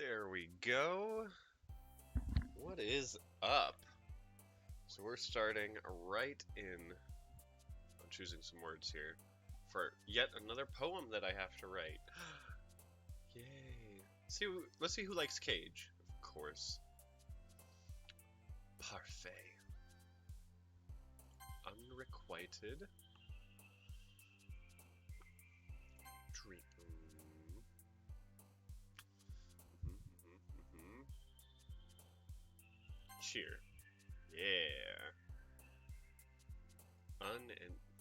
There we go. What is up? So we're starting right in. I'm choosing some words here for yet another poem that I have to write. Yay! Let's see who likes Cage. Of course. Parfait. Unrequited. Dream. Cheer. Yeah. And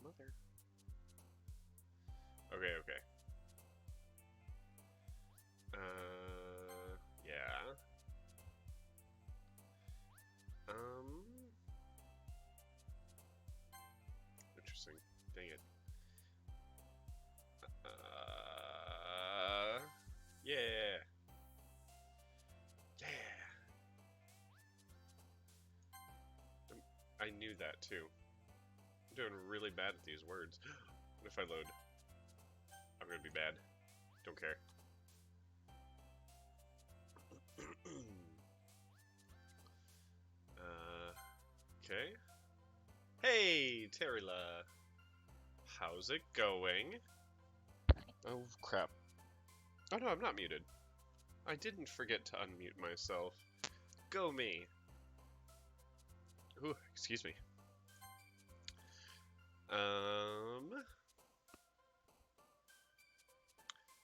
mother. Okay. Yeah. Interesting. Dang it. Yeah. I knew that too. I'm doing really bad at these words. What if I load? I'm gonna be bad. Don't care. Okay. Hey, Terila. How's it going? Oh, crap. Oh, no, I'm not muted. I didn't forget to unmute myself. Go me. Ooh, excuse me.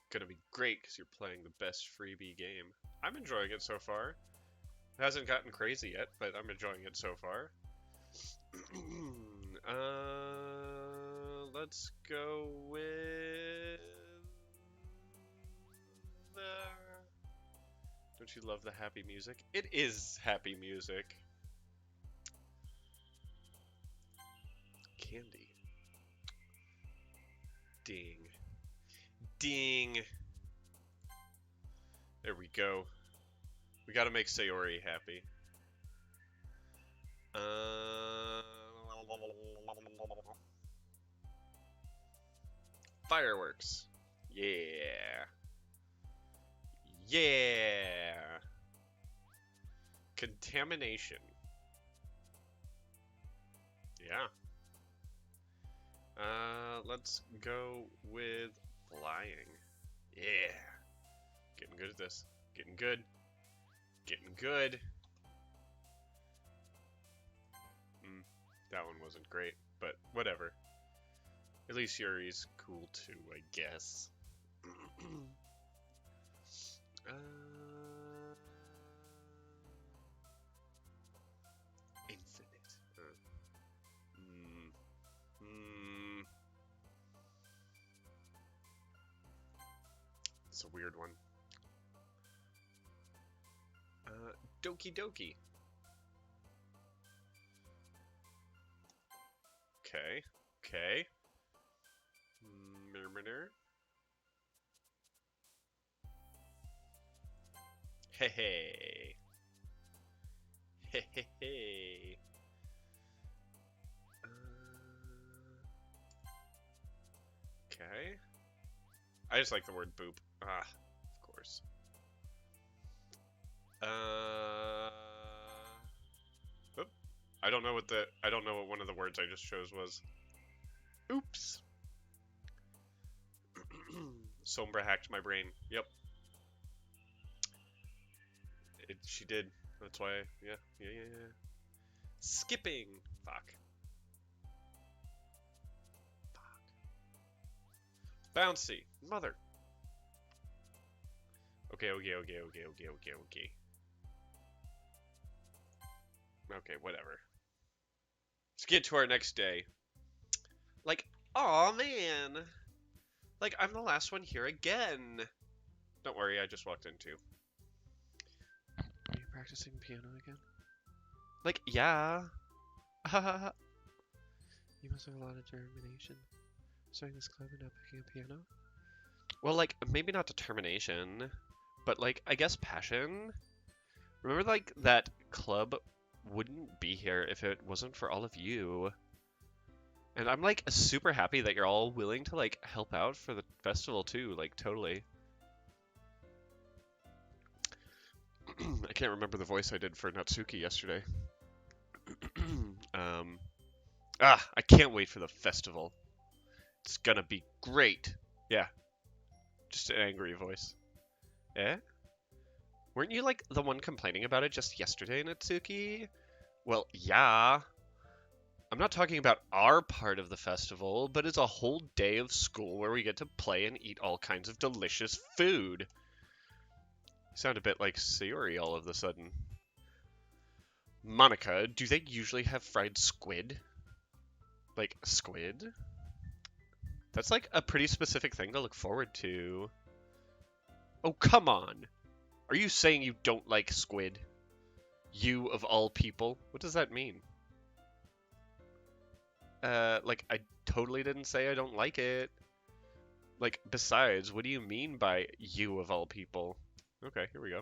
Gonna be great because you're playing the best freebie game. I'm enjoying it so far. It hasn't gotten crazy yet, but I'm enjoying it so far. Let's go with... Don't you love the happy music? It is happy music. Candy. Ding. Ding. There we go. We gotta make Sayori happy. Fireworks. Yeah. Yeah. Contamination. Yeah. Let's go with flying. Yeah. Getting good at this. Getting good. Getting good. That one wasn't great, but whatever. At least Yuri's cool too, I guess. Infinite. It's a weird one. Doki Doki. Okay. Murmur. Hey. Okay. I just like the word boop. Ah, of course. Oop. I don't know what one of the words I just chose was. Oops. Sombra hacked my brain. Yep. She did. That's why. Yeah. Skipping. Fuck. Bouncy. Mother. Okay. Okay, whatever. Let's get to our next day. Like, aw, man. Like, I'm the last one here again. Don't worry, I just walked in too. Are you practicing piano again? Like, yeah. You must have a lot of determination. Starting this club and not picking up piano? Well, like, maybe not determination, but, like, I guess passion. Remember, like, that club wouldn't be here if it wasn't for all of you. And I'm, like, super happy that you're all willing to, like, help out for the festival, too. Like, totally. I can't remember the voice I did for Natsuki yesterday. um, I can't wait for the festival. It's gonna be great. Yeah, just an angry voice. Eh? Weren't you like the one complaining about it just yesterday, Natsuki? Well, yeah. I'm not talking about our part of the festival, but it's a whole day of school where we get to play and eat all kinds of delicious food. You sound a bit like Sayori all of a sudden. Monica, do they usually have fried squid? Like, squid? That's like a pretty specific thing to look forward to. Oh, come on. Are you saying you don't like squid? You of all people? What does that mean? Like, I totally didn't say I don't like it. Like, besides, what do you mean by you of all people? Okay, here we go.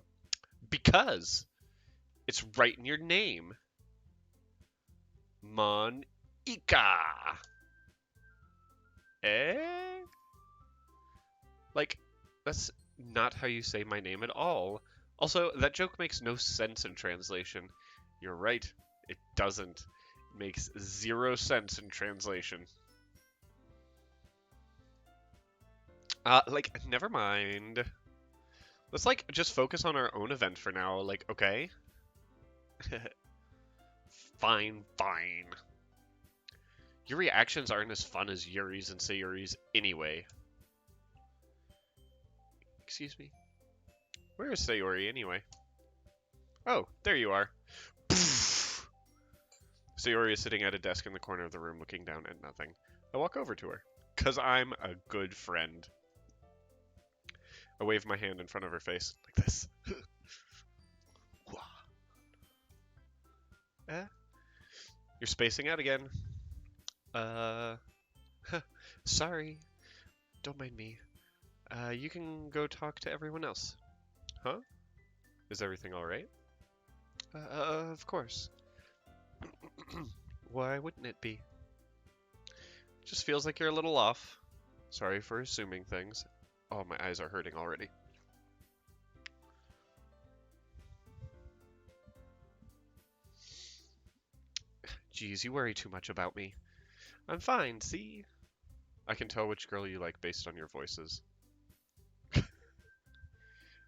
Because it's right in your name. Monica. Eh? Like, that's not how you say my name at all. Also, that joke makes no sense in translation. You're right, it doesn't. It makes 0 sense in translation. Like, never mind. Let's, like, just focus on our own event for now, like, okay? Fine, fine. Your reactions aren't as fun as Yuri's and Sayori's anyway. Excuse me? Where is Sayori anyway? Oh, there you are. Sayori is sitting at a desk in the corner of the room looking down at nothing. I walk over to her, 'cause I'm a good friend. I wave my hand in front of her face, like this. You're spacing out again. Sorry. Don't mind me. You can go talk to everyone else. Huh? Is everything alright? Of course. Why wouldn't it be? Just feels like you're a little off. Sorry for assuming things. Oh, my eyes are hurting already. Geez, you worry too much about me. I'm fine, see? I can tell which girl you like based on your voices.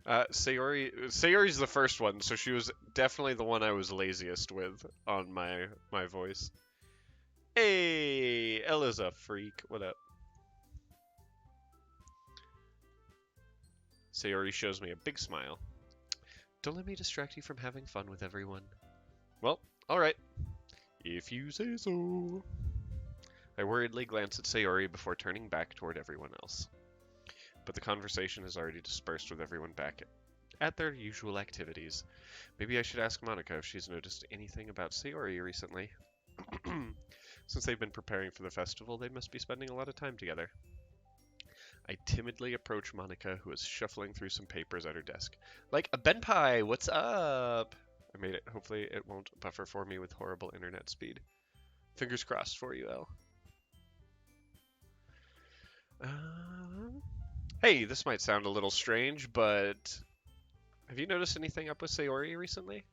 Sayori's the first one, so she was definitely the one I was laziest with on my voice. Hey, Ella's a freak. What up? Sayori shows me a big smile. Don't let me distract you from having fun with everyone. Well, alright. If you say so. I worriedly glance at Sayori before turning back toward everyone else. But the conversation has already dispersed with everyone back at their usual activities. Maybe I should ask Monica if she's noticed anything about Sayori recently. Since they've been preparing for the festival, they must be spending a lot of time together. I timidly approach Monica, who is shuffling through some papers at her desk. Like, a Benpai, what's up? I made it. Hopefully it won't buffer for me with horrible internet speed. Fingers crossed for you, Elle. Hey, this might sound a little strange, but have you noticed anything up with Sayori recently?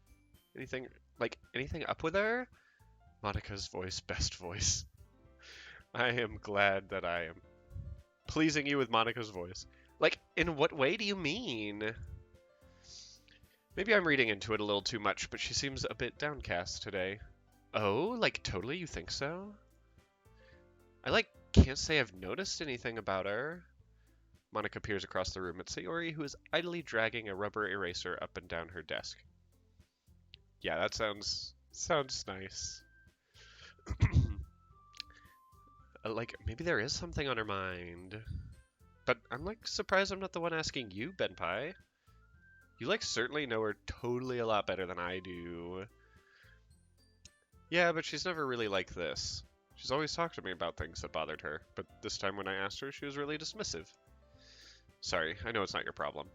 Anything up with her? Monica's voice, best voice. I am glad that I am pleasing you with Monica's voice. Like, in what way do you mean? Maybe I'm reading into it a little too much, but she seems a bit downcast today. Oh, like, totally you think so? I, can't say I've noticed anything about her. Monica peers across the room at Sayori, who is idly dragging a rubber eraser up and down her desk. Yeah, that sounds nice. Maybe there is something on her mind. But I'm, surprised I'm not the one asking you, Benpai. You, certainly know her totally a lot better than I do. Yeah, but she's never really like this. She's always talked to me about things that bothered her, but this time when I asked her, she was really dismissive. Sorry, I know it's not your problem.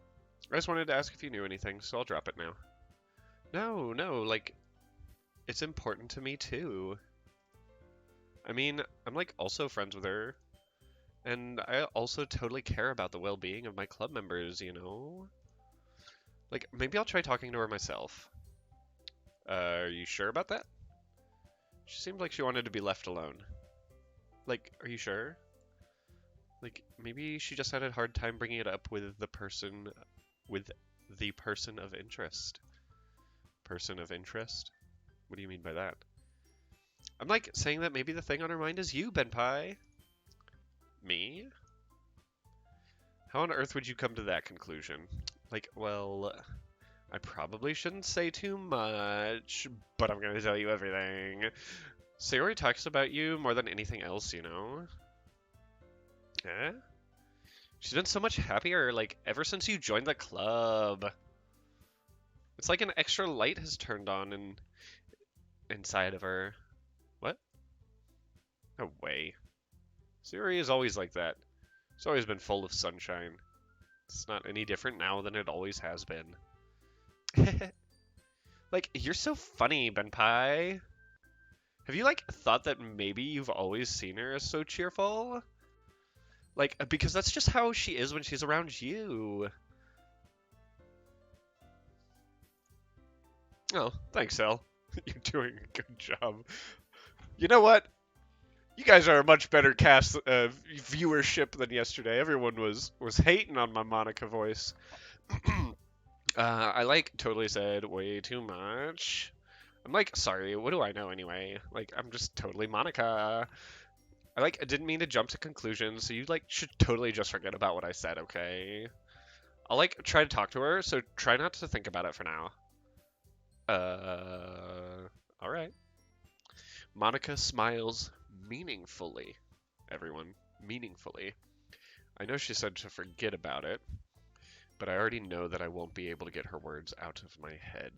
I just wanted to ask if you knew anything, so I'll drop it now. No, it's important to me too. I mean, I'm also friends with her, and I also totally care about the well-being of my club members, you know? Like, maybe I'll try talking to her myself. Are you sure about that? She seemed like she wanted to be left alone. Like, are you sure? Like, maybe she just had a hard time bringing it up with with the person of interest. Person of interest? What do you mean by that? I'm like saying that maybe the thing on her mind is you, Benpai. Me? How on earth would you come to that conclusion? Like, well, I probably shouldn't say too much, but I'm gonna tell you everything. Sayori talks about you more than anything else, you know? Eh? She's been so much happier, like, ever since you joined the club. It's like an extra light has turned on inside of her. What? No way. Sayori is always like that. It's always been full of sunshine. It's not any different now than it always has been. Like, you're so funny, Benpai. Have you, like, thought that maybe you've always seen her as so cheerful? Like, because that's just how she is when she's around you. Oh, thanks, El. You're doing a good job. You know what? You guys are a much better cast viewership than yesterday. Everyone was hating on my Monica voice. I like totally said way too much. I'm like, sorry, what do I know anyway? Like, I'm just totally Monica. I didn't mean to jump to conclusions, so you like should totally just forget about what I said, okay? I'll like try to talk to her, so try not to think about it for now. All right. Monica smiles meaningfully. Everyone, meaningfully. I know she said to forget about it, but I already know that I won't be able to get her words out of my head.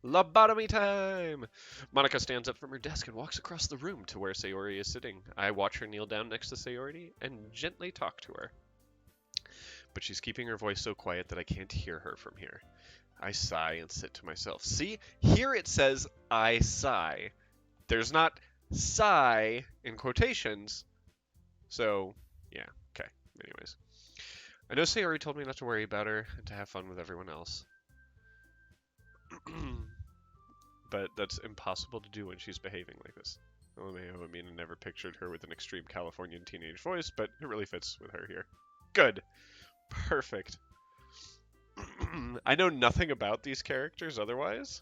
Lobotomy time! Monica stands up from her desk and walks across the room to where Sayori is sitting. I watch her kneel down next to Sayori and gently talk to her. But she's keeping her voice so quiet that I can't hear her from here. I sigh and sit to myself. See, here it says I sigh. There's not sigh in quotations. So, yeah, okay. Anyways. I know Sayori told me not to worry about her and to have fun with everyone else. But that's impossible to do when she's behaving like this. Well, I mean, I never pictured her with an extreme Californian teenage voice, but it really fits with her here. Good. Perfect. I know nothing about these characters otherwise.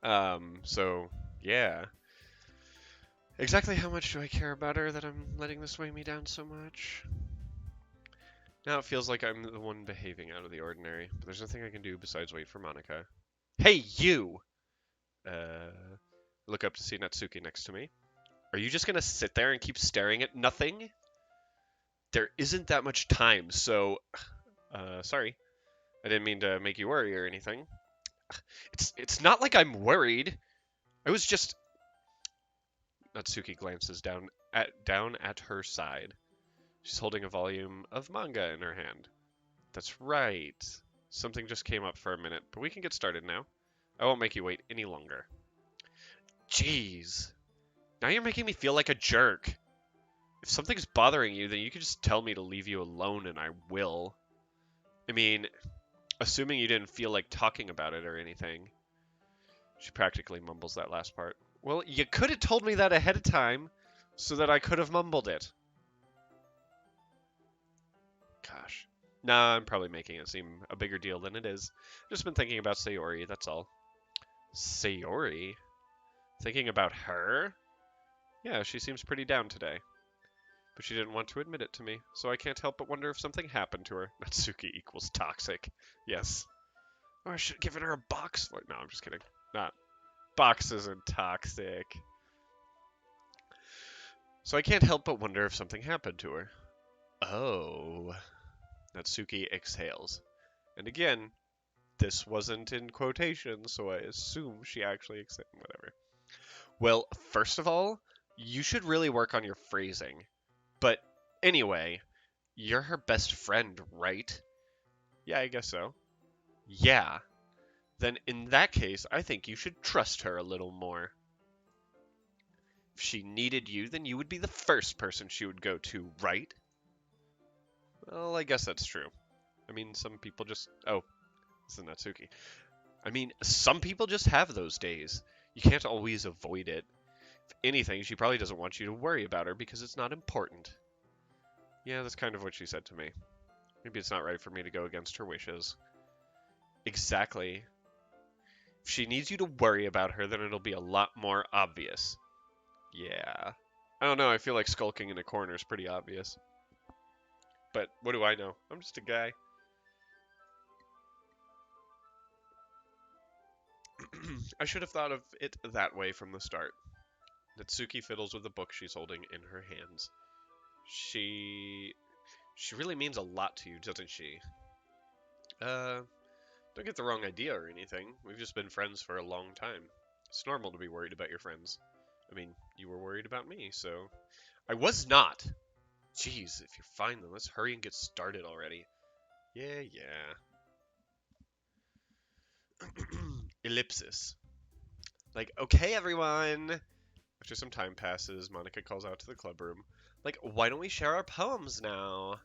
So, yeah. Exactly how much do I care about her that I'm letting this weigh me down so much? Now it feels like I'm the one behaving out of the ordinary, but there's nothing I can do besides wait for Monica. Hey, you! Look up to see Natsuki next to me. Are you just gonna sit there and keep staring at nothing? There isn't that much time, so... sorry. I didn't mean to make you worry or anything. It's not like I'm worried. I was just... Natsuki glances down at her side. She's holding a volume of manga in her hand. That's right. Something just came up for a minute, but we can get started now. I won't make you wait any longer. Jeez. Now you're making me feel like a jerk. If something's bothering you, then you can just tell me to leave you alone and I will. I mean, assuming you didn't feel like talking about it or anything. She practically mumbles that last part. Well, you could have told me that ahead of time so that I could have mumbled it. Gosh. Nah, I'm probably making it seem a bigger deal than it is. Just been thinking about Sayori, that's all. Sayori? Thinking about her? Yeah, she seems pretty down today. But she didn't want to admit it to me, so I can't help but wonder if something happened to her. Natsuki equals toxic. Yes. Oh, I should have given her a box. No, I'm just kidding. Not. Box isn't toxic. So I can't help but wonder if something happened to her. Oh. Natsuki exhales. And again, this wasn't in quotation, so I assume she actually exhaled. Whatever. Well, first of all, you should really work on your phrasing. But anyway, you're her best friend, right? Yeah, I guess so. Yeah. Then in that case, I think you should trust her a little more. If she needed you, then you would be the first person she would go to, right? Well, I guess that's true. I mean, some people just... Oh, this is Natsuki. I mean, some people just have those days. You can't always avoid it. If anything, she probably doesn't want you to worry about her because it's not important. Yeah, that's kind of what she said to me. Maybe it's not right for me to go against her wishes. Exactly. If she needs you to worry about her, then it'll be a lot more obvious. Yeah. I don't know, I feel like skulking in a corner is pretty obvious. But what do I know? I'm just a guy. I should have thought of it that way from the start. Natsuki fiddles with the book she's holding in her hands. She really means a lot to you, doesn't she? Don't get the wrong idea or anything. We've just been friends for a long time. It's normal to be worried about your friends. I mean, you were worried about me, so... I was not! Jeez, if you're fine, then let's hurry and get started already. Yeah. Ellipsis. Like, okay, everyone! After some time passes, Monica calls out to the club room. Like, why don't we share our poems now?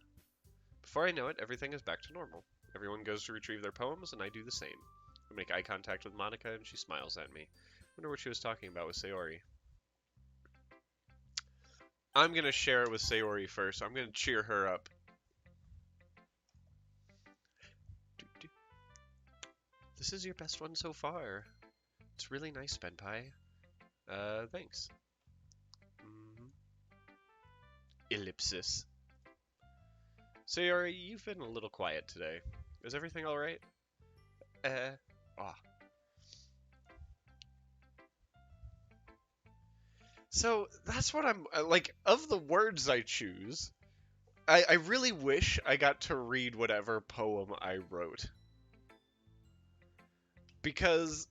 Before I know it, everything is back to normal. Everyone goes to retrieve their poems, and I do the same. I make eye contact with Monica, and she smiles at me. Wonder what she was talking about with Sayori. I'm gonna share it with Sayori first. I'm gonna cheer her up. This is your best one so far. It's really nice, Benpai. Thanks. Ellipsis. Sayori, you've been a little quiet today. Is everything alright? So, that's what I'm, like, of the words I choose, I really wish I got to read whatever poem I wrote. Because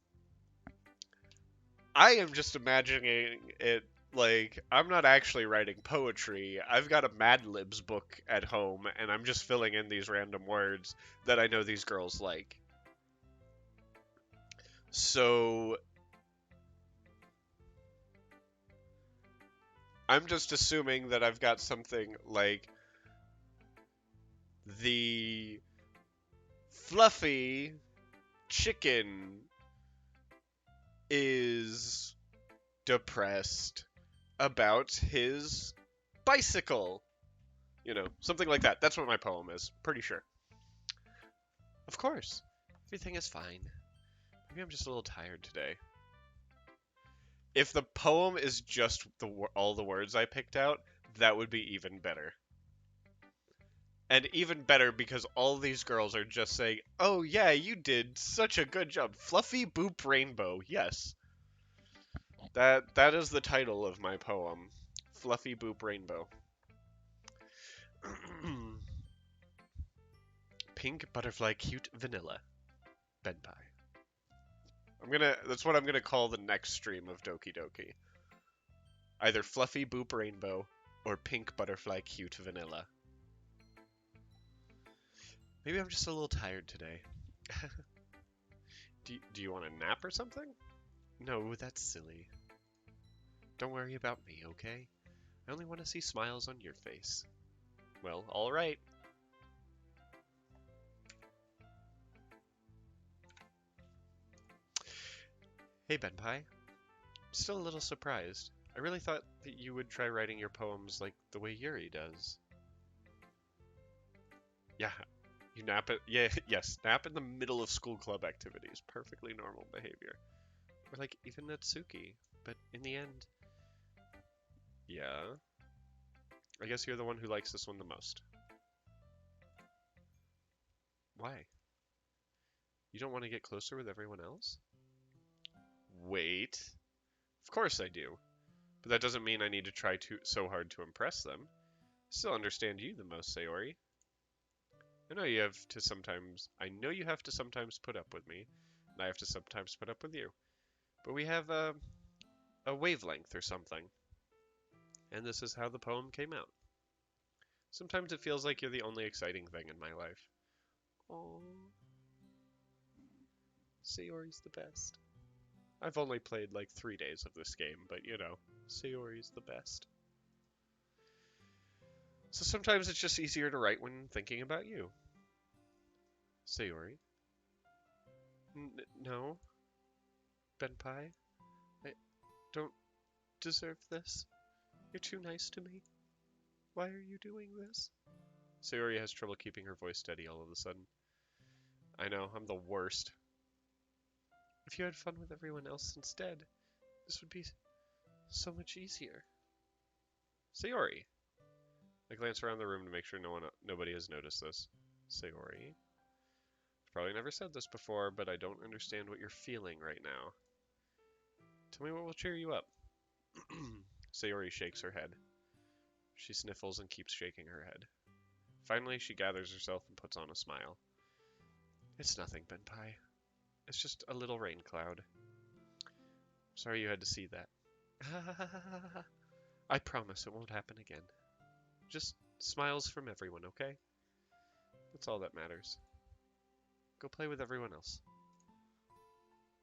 I am just imagining it like I'm not actually writing poetry. I've got a Mad Libs book at home, and I'm just filling in these random words that I know these girls like. So I'm just assuming that I've got something like the fluffy chicken is depressed about his bicycle. You know, something like that. That's what my poem is. Pretty sure. Of course. Everything is fine. Maybe I'm just a little tired today. If the poem is just all the words I picked out, that would be even better. And even better because all these girls are just saying, oh yeah, you did such a good job. Fluffy Boop Rainbow, yes. That is the title of my poem. Fluffy Boop Rainbow. Pink Butterfly Cute Vanilla. Benpai. That's what I'm gonna call the next stream of Doki Doki. Either Fluffy Boop Rainbow or Pink Butterfly Cute Vanilla. Maybe I'm just a little tired today. Do you want a nap or something? No, that's silly. Don't worry about me, okay? I only want to see smiles on your face. Well, alright. Hey, Benpai. I'm still a little surprised. I really thought that you would try writing your poems like the way Yuri does. Yeah, you nap it. Yeah, yes, nap in the middle of school club activities. Perfectly normal behavior. Or like even Natsuki. But in the end, yeah. I guess you're the one who likes this one the most. Why? You don't want to get closer with everyone else? Wait. Of course I do. But that doesn't mean I need to try so hard to impress them. I still understand you the most, Sayori. I know you have to sometimes put up with me, and I have to sometimes put up with you. But we have a wavelength or something. And this is how the poem came out. Sometimes it feels like you're the only exciting thing in my life. Aww. Sayori's the best. I've only played like 3 days of this game, but you know, Sayori's the best. So sometimes it's just easier to write when thinking about you. Sayori. No. Benpai. I don't deserve this. You're too nice to me. Why are you doing this? Sayori has trouble keeping her voice steady all of a sudden. I know, I'm the worst. If you had fun with everyone else instead, this would be so much easier. Sayori. I glance around the room to make sure nobody has noticed this. Sayori. I've probably never said this before, but I don't understand what you're feeling right now. Tell me what will cheer you up. Sayori shakes her head. She sniffles and keeps shaking her head. Finally, she gathers herself and puts on a smile. It's nothing, Benpai. It's just a little rain cloud. Sorry you had to see that. I promise it won't happen again. Just smiles from everyone, okay? That's all that matters. Go play with everyone else.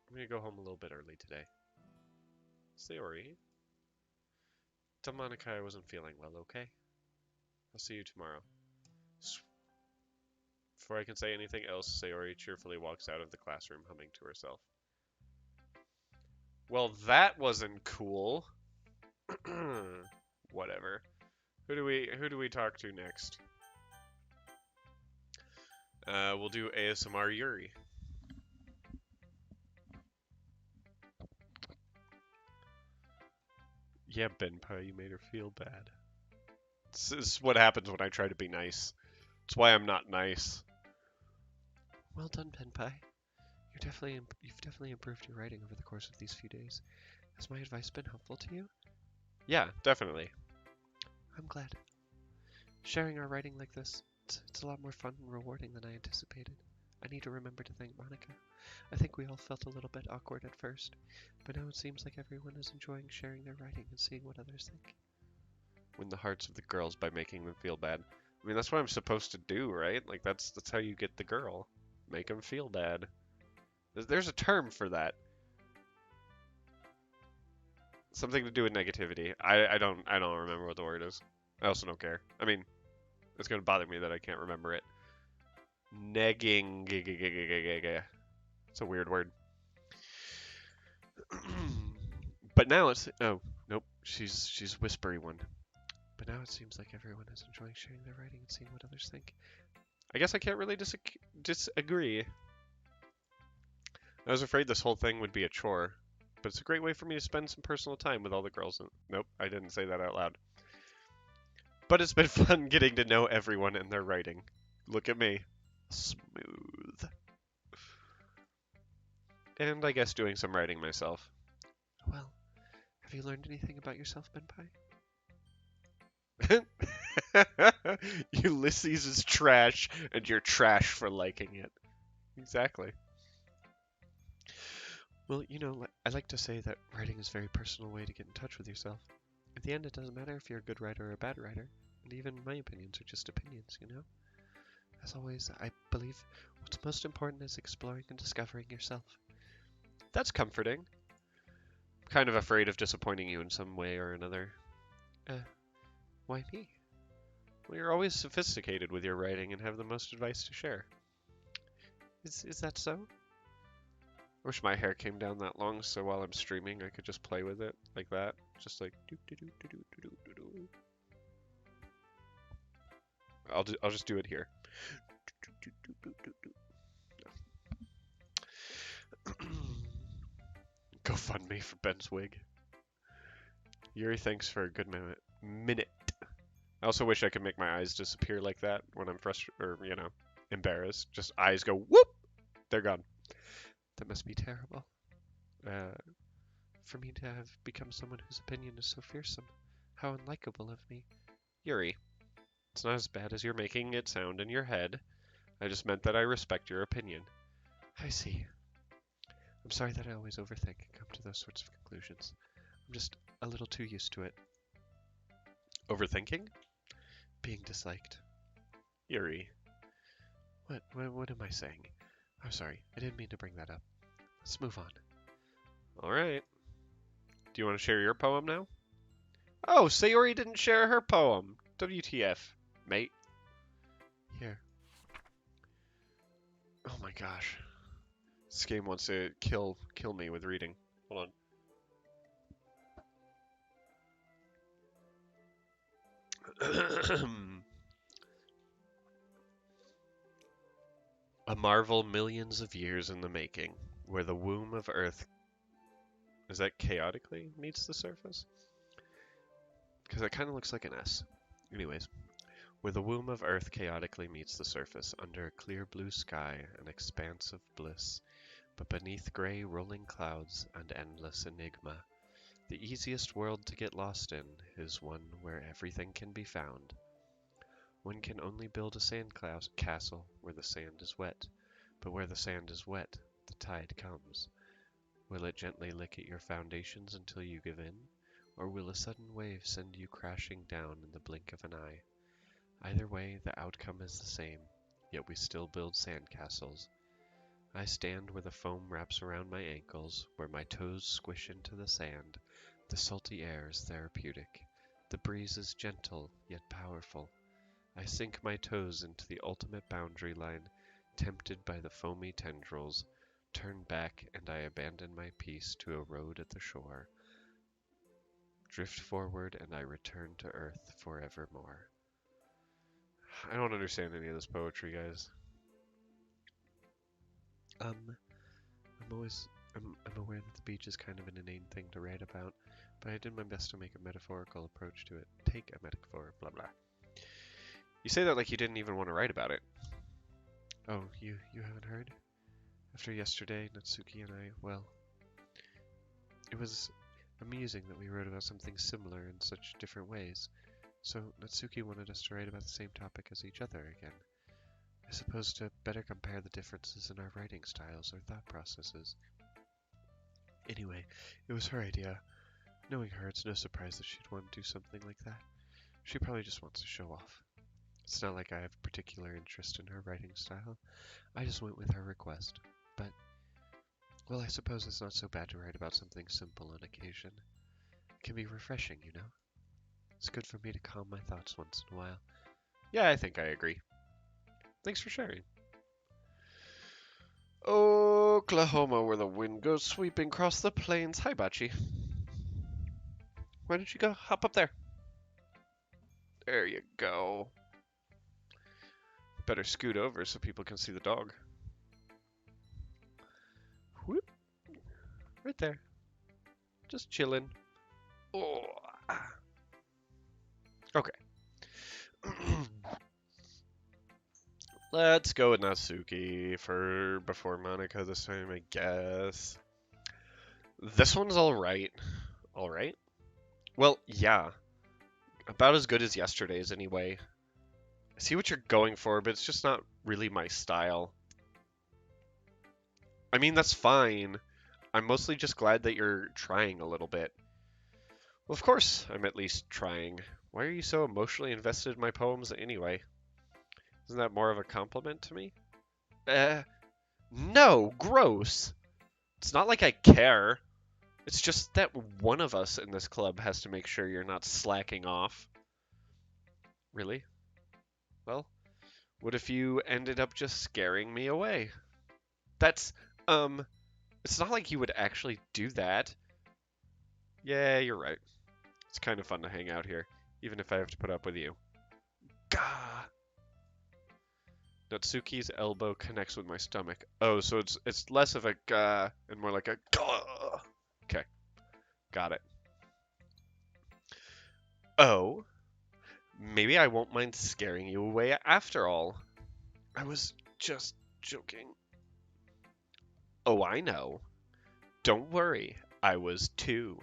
I'm gonna go home a little bit early today. Sayori. Tell Monica I wasn't feeling well, okay? I'll see you tomorrow. Before I can say anything else, Sayori cheerfully walks out of the classroom, humming to herself. Well, that wasn't cool. Whatever. Who do we talk to next? We'll do ASMR Yuri. Yeah, Benpai, you made her feel bad. This is what happens when I try to be nice. It's why I'm not nice. Well done, Benpai. You've definitely improved your writing over the course of these few days. Has my advice been helpful to you? Yeah, definitely. I'm glad. Sharing our writing like this, it's a lot more fun and rewarding than I anticipated. I need to remember to thank Monica. I think we all felt a little bit awkward at first, but now it seems like everyone is enjoying sharing their writing and seeing what others think. Win the hearts of the girls by making them feel bad. I mean, that's what I'm supposed to do, right? Like, that's how you get the girl. Make them feel bad. There's a term for that. Something to do with negativity. I don't remember what the word is. I also don't care. I mean, it's gonna bother me that I can't remember it. Negging. It's a weird word. But now it's nope. She's whispery one. But now it seems like everyone is enjoying sharing their writing and seeing what others think. I guess I can't really disagree. I was afraid this whole thing would be a chore, but it's a great way for me to spend some personal time with all the girls. Nope, I didn't say that out loud. But it's been fun getting to know everyone and their writing. Look at me. Smooth. And I guess doing some writing myself. Well, have you learned anything about yourself, Benpai? Ulysses is trash, and you're trash for liking it. Exactly. Well, you know, I like to say that writing is a very personal way to get in touch with yourself. In the end, it doesn't matter if you're a good writer or a bad writer, and even my opinions are just opinions, you know? As always, I believe what's most important is exploring and discovering yourself. That's comforting. I'm kind of afraid of disappointing you in some way or another. Why me? Well, you're always sophisticated with your writing and have the most advice to share. Is that so? I wish my hair came down that long so while I'm streaming I could just play with it like that. Just like doo-doo-doo-doo-doo-doo-doo. I'll just do it here. GoFundMe for Ben's wig. Yuri, thanks for a good minute. I also wish I could make my eyes disappear like that when I'm frustrated or, you know, embarrassed. Just eyes go whoop! They're gone. That must be terrible. For me to have become someone whose opinion is so fearsome. How unlikable of me. Yuri, it's not as bad as you're making it sound in your head. I just meant that I respect your opinion. I see. I'm sorry that I always overthink and come to those sorts of conclusions. I'm just a little too used to it. Overthinking? Being disliked. Yuri. What am I saying? I'm sorry, I didn't mean to bring that up. Let's move on. Alright. Do you want to share your poem now? Oh, Sayori didn't share her poem. WTF, mate. Here. Oh my gosh. This game wants to kill me with reading. Hold on. A marvel millions of years in the making, where the womb of Earth, is that chaotically meets the surface? Because it kind of looks like an S. Anyways, where the womb of Earth chaotically meets the surface, under a clear blue sky, an expanse of bliss, but beneath gray rolling clouds and endless enigma. The easiest world to get lost in is one where everything can be found. One can only build a sand castle where the sand is wet, but where the sand is wet, the tide comes. Will it gently lick at your foundations until you give in, or will a sudden wave send you crashing down in the blink of an eye? Either way, the outcome is the same, yet we still build sand castles. I stand where the foam wraps around my ankles, where my toes squish into the sand. The salty air is therapeutic. The breeze is gentle, yet powerful. I sink my toes into the ultimate boundary line, tempted by the foamy tendrils, turn back, and I abandon my peace to a road at the shore. Drift forward, and I return to earth forevermore. I don't understand any of this poetry, guys. I'm aware that the beach is kind of an inane thing to write about, but I did my best to make a metaphorical approach to it. Take a metaphor, blah blah. You say that like you didn't even want to write about it. Oh, you haven't heard? After yesterday, Natsuki and I, well, it was amusing that we wrote about something similar in such different ways. So Natsuki wanted us to write about the same topic as each other again. I suppose to better compare the differences in our writing styles or thought processes. Anyway, it was her idea. Knowing her, it's no surprise that she'd want to do something like that. She probably just wants to show off. It's not like I have particular interest in her writing style. I just went with her request. But, well, I suppose it's not so bad to write about something simple on occasion. It can be refreshing, you know? It's good for me to calm my thoughts once in a while. Yeah, I think I agree. Thanks for sharing. Oklahoma, where the wind goes sweeping across the plains. Hi, Bachi. Why don't you go hop up there? There you go. Better scoot over so people can see the dog. Whoop. Right there. Just chilling. Oh. Okay. Let's go with Natsuki for before Monica this time, I guess. This one's alright. Alright? Well, yeah. About as good as yesterday's anyway. I see what you're going for, but it's just not really my style. I mean, that's fine. I'm mostly just glad that you're trying a little bit. Well, of course I'm at least trying. Why are you so emotionally invested in my poems anyway? Isn't that more of a compliment to me? No, gross. It's not like I care. It's just that one of us in this club has to make sure you're not slacking off. Really? Well, what if you ended up just scaring me away? That's, it's not like you would actually do that. Yeah, you're right. It's kind of fun to hang out here, even if I have to put up with you. Gah! Natsuki's elbow connects with my stomach. Oh, so it's less of a gah and more like a gah. Okay, got it. Oh, maybe I won't mind scaring you away after all. I was just joking. Oh, I know. Don't worry, I was too.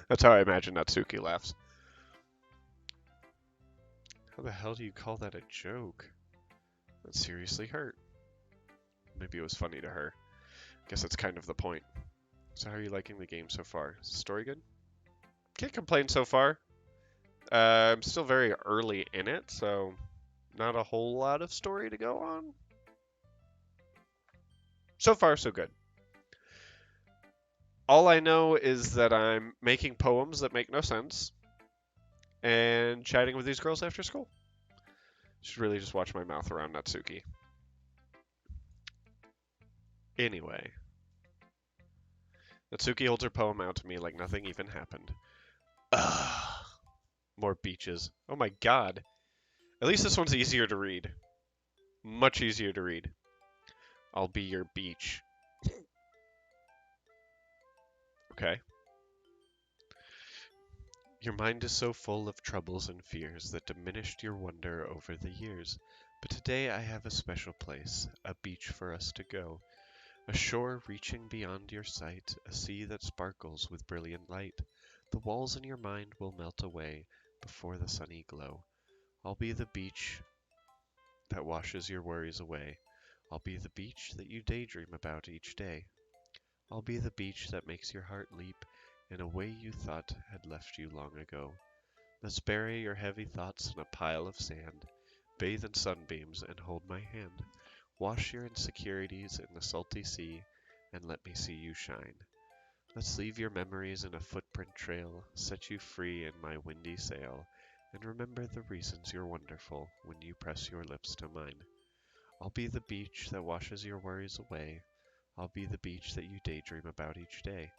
That's how I imagine Natsuki laughs. How the hell do you call that a joke? That seriously hurt. Maybe it was funny to her. Guess that's kind of the point. So how are you liking the game so far? Is the story good? Can't complain so far. I'm still very early in it, so not a whole lot of story to go on. So far, so good. All I know is that I'm making poems that make no sense, and chatting with these girls after school. Should really just watch my mouth around Natsuki. Anyway, Natsuki holds her poem out to me like nothing even happened. Ugh. More beaches. Oh my god. At least this one's easier to read. Much easier to read. I'll be your beach. Okay. Your mind is so full of troubles and fears that diminished your wonder over the years. But today I have a special place, a beach for us to go. A shore reaching beyond your sight, a sea that sparkles with brilliant light. The walls in your mind will melt away before the sunny glow. I'll be the beach that washes your worries away. I'll be the beach that you daydream about each day. I'll be the beach that makes your heart leap in a way you thought had left you long ago. Let's bury your heavy thoughts in a pile of sand, bathe in sunbeams and hold my hand. Wash your insecurities in the salty sea and let me see you shine. Let's leave your memories in a footprint trail, set you free in my windy sail, and remember the reasons you're wonderful when you press your lips to mine. I'll be the beach that washes your worries away. I'll be the beach that you daydream about each day.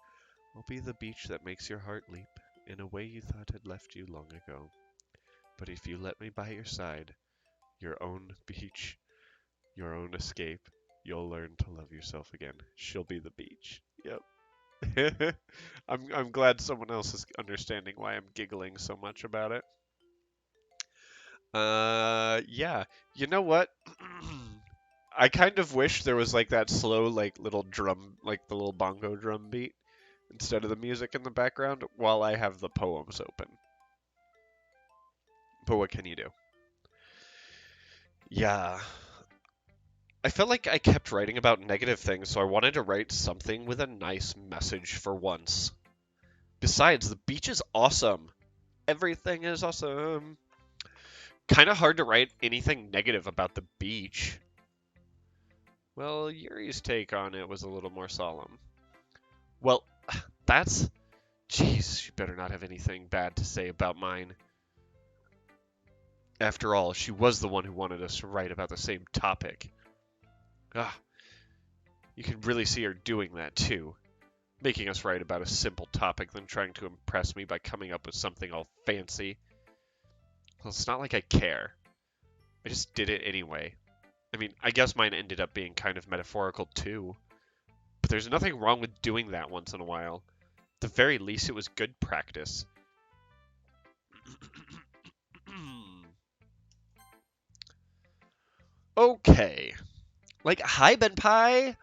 I'll be the beach that makes your heart leap in a way you thought had left you long ago. But if you let me by your side, your own beach, your own escape, you'll learn to love yourself again. She'll be the beach. Yep. I'm glad someone else is understanding why I'm giggling so much about it. Yeah. You know what? I kind of wish there was like that slow, like little drum, like the little bongo drum beat instead of the music in the background while I have the poems open. But what can you do? Yeah. I felt like I kept writing about negative things, so I wanted to write something with a nice message for once. Besides, the beach is awesome. Everything is awesome. Kind of hard to write anything negative about the beach. Well, Yuri's take on it was a little more solemn. Well, that's... Jeez, you better not have anything bad to say about mine. After all, she was the one who wanted us to write about the same topic. Ah, you can really see her doing that, too. Making us write about a simple topic, then trying to impress me by coming up with something all fancy. Well, it's not like I care. I just did it anyway. I mean, I guess mine ended up being kind of metaphorical, too. But there's nothing wrong with doing that once in a while. At the very least, it was good practice. Okay. Like, hi, Benpai!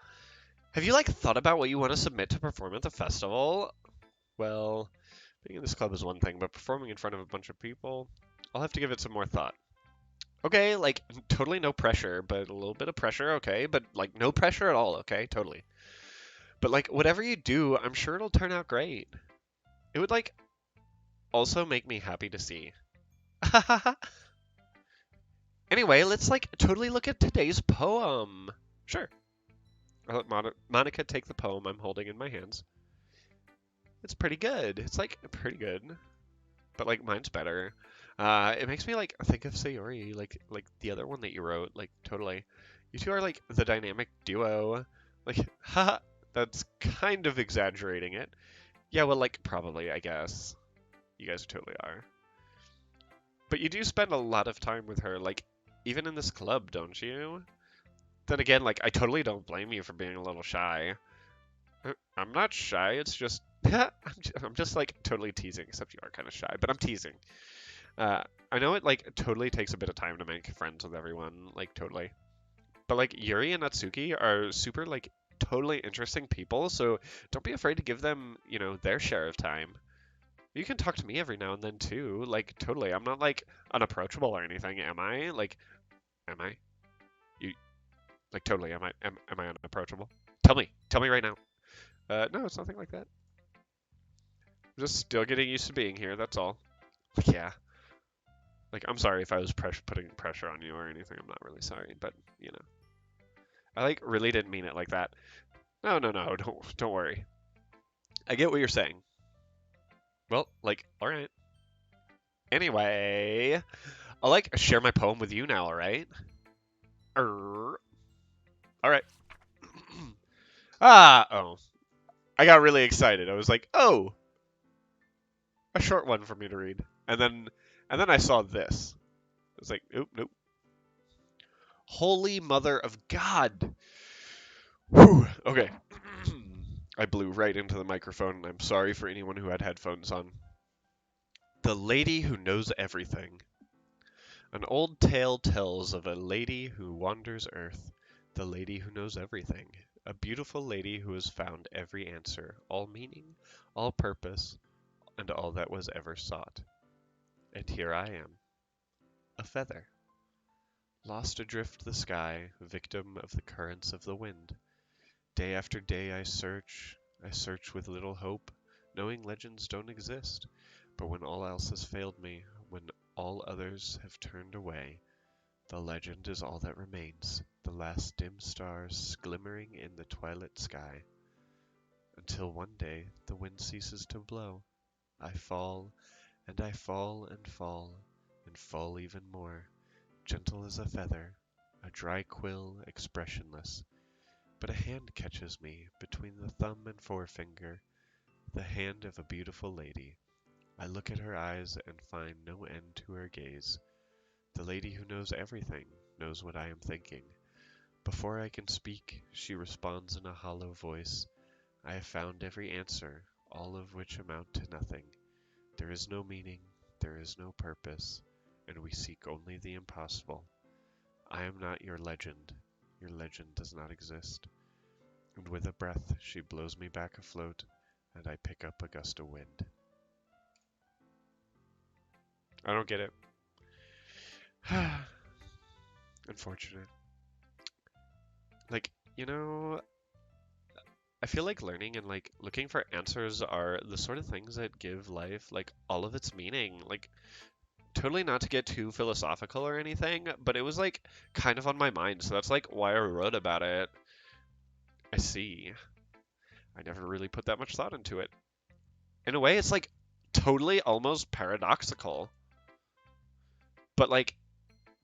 Have you, like, thought about what you want to submit to perform at the festival? Well, being in this club is one thing, but performing in front of a bunch of people, I'll have to give it some more thought. Okay, like, totally no pressure, but a little bit of pressure, okay, but, like, no pressure at all, okay, totally. But, like, whatever you do, I'm sure it'll turn out great. It would, like, also make me happy to see. Anyway, let's, like, totally look at today's poem. Sure. I'll let Monica take the poem I'm holding in my hands. It's pretty good. It's, like, pretty good. But, like, mine's better. It makes me, like, think of Sayori, like the other one that you wrote, like, totally. You two are, like, the dynamic duo. Like, haha, that's kind of exaggerating it. Yeah, well, like, probably, I guess. You guys totally are. But you do spend a lot of time with her, like, even in this club, don't you? Then again, like, I totally don't blame you for being a little shy. I'm not shy, it's just... I'm just, like, totally teasing, except you are kind of shy, but I'm teasing. I know it, like, totally takes a bit of time to make friends with everyone, like, totally. But, like, Yuri and Natsuki are super, like, totally interesting people, so don't be afraid to give them, you know, their share of time. You can talk to me every now and then, too. Like, totally. I'm not, like, unapproachable or anything, am I? Like, am I? You, like, totally, am I unapproachable? Tell me. Tell me right now. No, it's nothing like that. I'm just still getting used to being here, that's all. Yeah. Like, I'm sorry if I was putting pressure on you or anything. I'm not really sorry, but, you know. I, like, really didn't mean it like that. No, don't worry. I get what you're saying. Well, like, alright. Anyway, I'll like share my poem with you now, alright? Alright. Oh. I got really excited. I was like, oh, a short one for me to read. And then I saw this. I was like, nope, nope. Holy Mother of God. Whew. Okay. I blew right into the microphone, and I'm sorry for anyone who had headphones on. The Lady Who Knows Everything. An old tale tells of a lady who wanders earth, the lady who knows everything, a beautiful lady who has found every answer, all meaning, all purpose, and all that was ever sought. And here I am, a feather, lost adrift the sky, victim of the currents of the wind. Day after day I search with little hope, knowing legends don't exist. But when all else has failed me, when all others have turned away, the legend is all that remains, the last dim stars glimmering in the twilight sky. Until one day the wind ceases to blow. I fall, and I fall, and fall, and fall even more, gentle as a feather, a dry quill, expressionless. But a hand catches me between the thumb and forefinger, the hand of a beautiful lady. I look at her eyes and find no end to her gaze. The lady who knows everything knows what I am thinking. Before I can speak, she responds in a hollow voice. I have found every answer, all of which amount to nothing. There is no meaning, there is no purpose, and we seek only the impossible. I am not your legend does not exist. And with a breath she blows me back afloat, and I pick up a gust of wind. I don't get it. Unfortunate. Like, I feel like learning and like looking for answers are the sort of things that give life like all of its meaning. Like, totally not to get too philosophical or anything, but it was like kind of on my mind, so that's like why I wrote about it. I see. I never really put that much thought into it. In a way, it's like totally almost paradoxical. But like,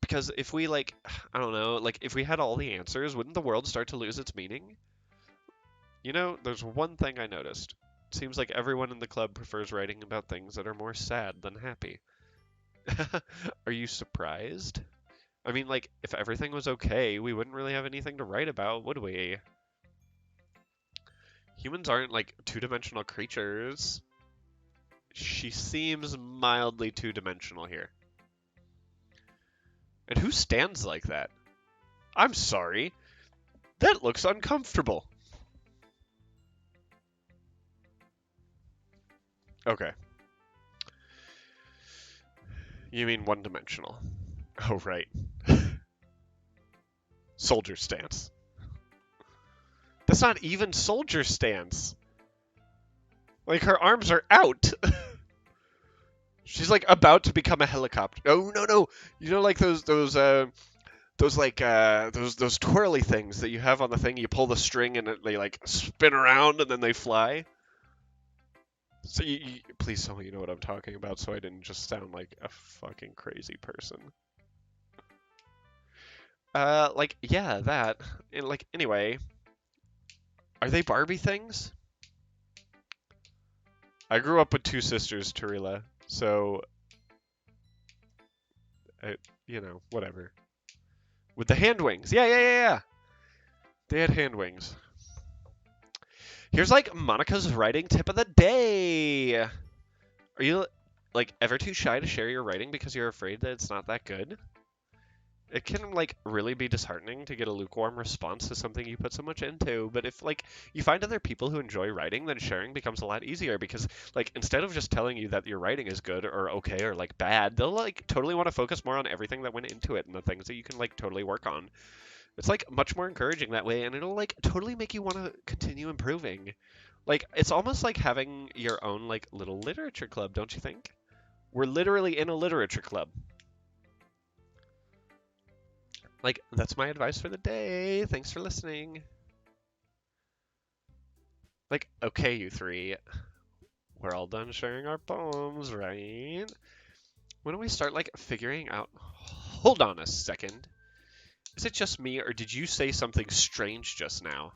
because if we like, I don't know, like if we had all the answers, wouldn't the world start to lose its meaning? There's one thing I noticed. It seems like everyone in the club prefers writing about things that are more sad than happy. Are you surprised? I mean, like, if everything was okay, we wouldn't really have anything to write about, would we? Humans aren't, like, two-dimensional creatures. She seems mildly two-dimensional here. And who stands like that? I'm sorry. That looks uncomfortable. Okay. You mean one-dimensional. Oh, right. Soldier stance. That's not even soldier stance. Like, her arms are out. She's like about to become a helicopter. Oh no no! Like those twirly things that you have on the thing. You pull the string and they like spin around and then they fly. So please tell me you know what I'm talking about, so I didn't just sound like a fucking crazy person. Like yeah, that. And like anyway, are they Barbie things? I grew up with two sisters, Tarila, so whatever. With the hand wings. Yeah. They had hand wings. Here's like Monica's writing tip of the day. Are you like ever too shy to share your writing because you're afraid that it's not that good? It can like really be disheartening to get a lukewarm response to something you put so much into, but if like you find other people who enjoy writing, then sharing becomes a lot easier because like instead of just telling you that your writing is good or okay or like bad, they'll like totally want to focus more on everything that went into it and the things that you can like totally work on. It's like much more encouraging that way, and it'll like totally make you want to continue improving. Like it's almost like having your own like little literature club, don't you think? We're literally in a literature club. Like that's my advice for the day. Thanks for listening. Like okay, you three. We're all done sharing our poems, right? Why don't we start, like, figuring out... Hold on a second. Is it just me, or did you say something strange just now?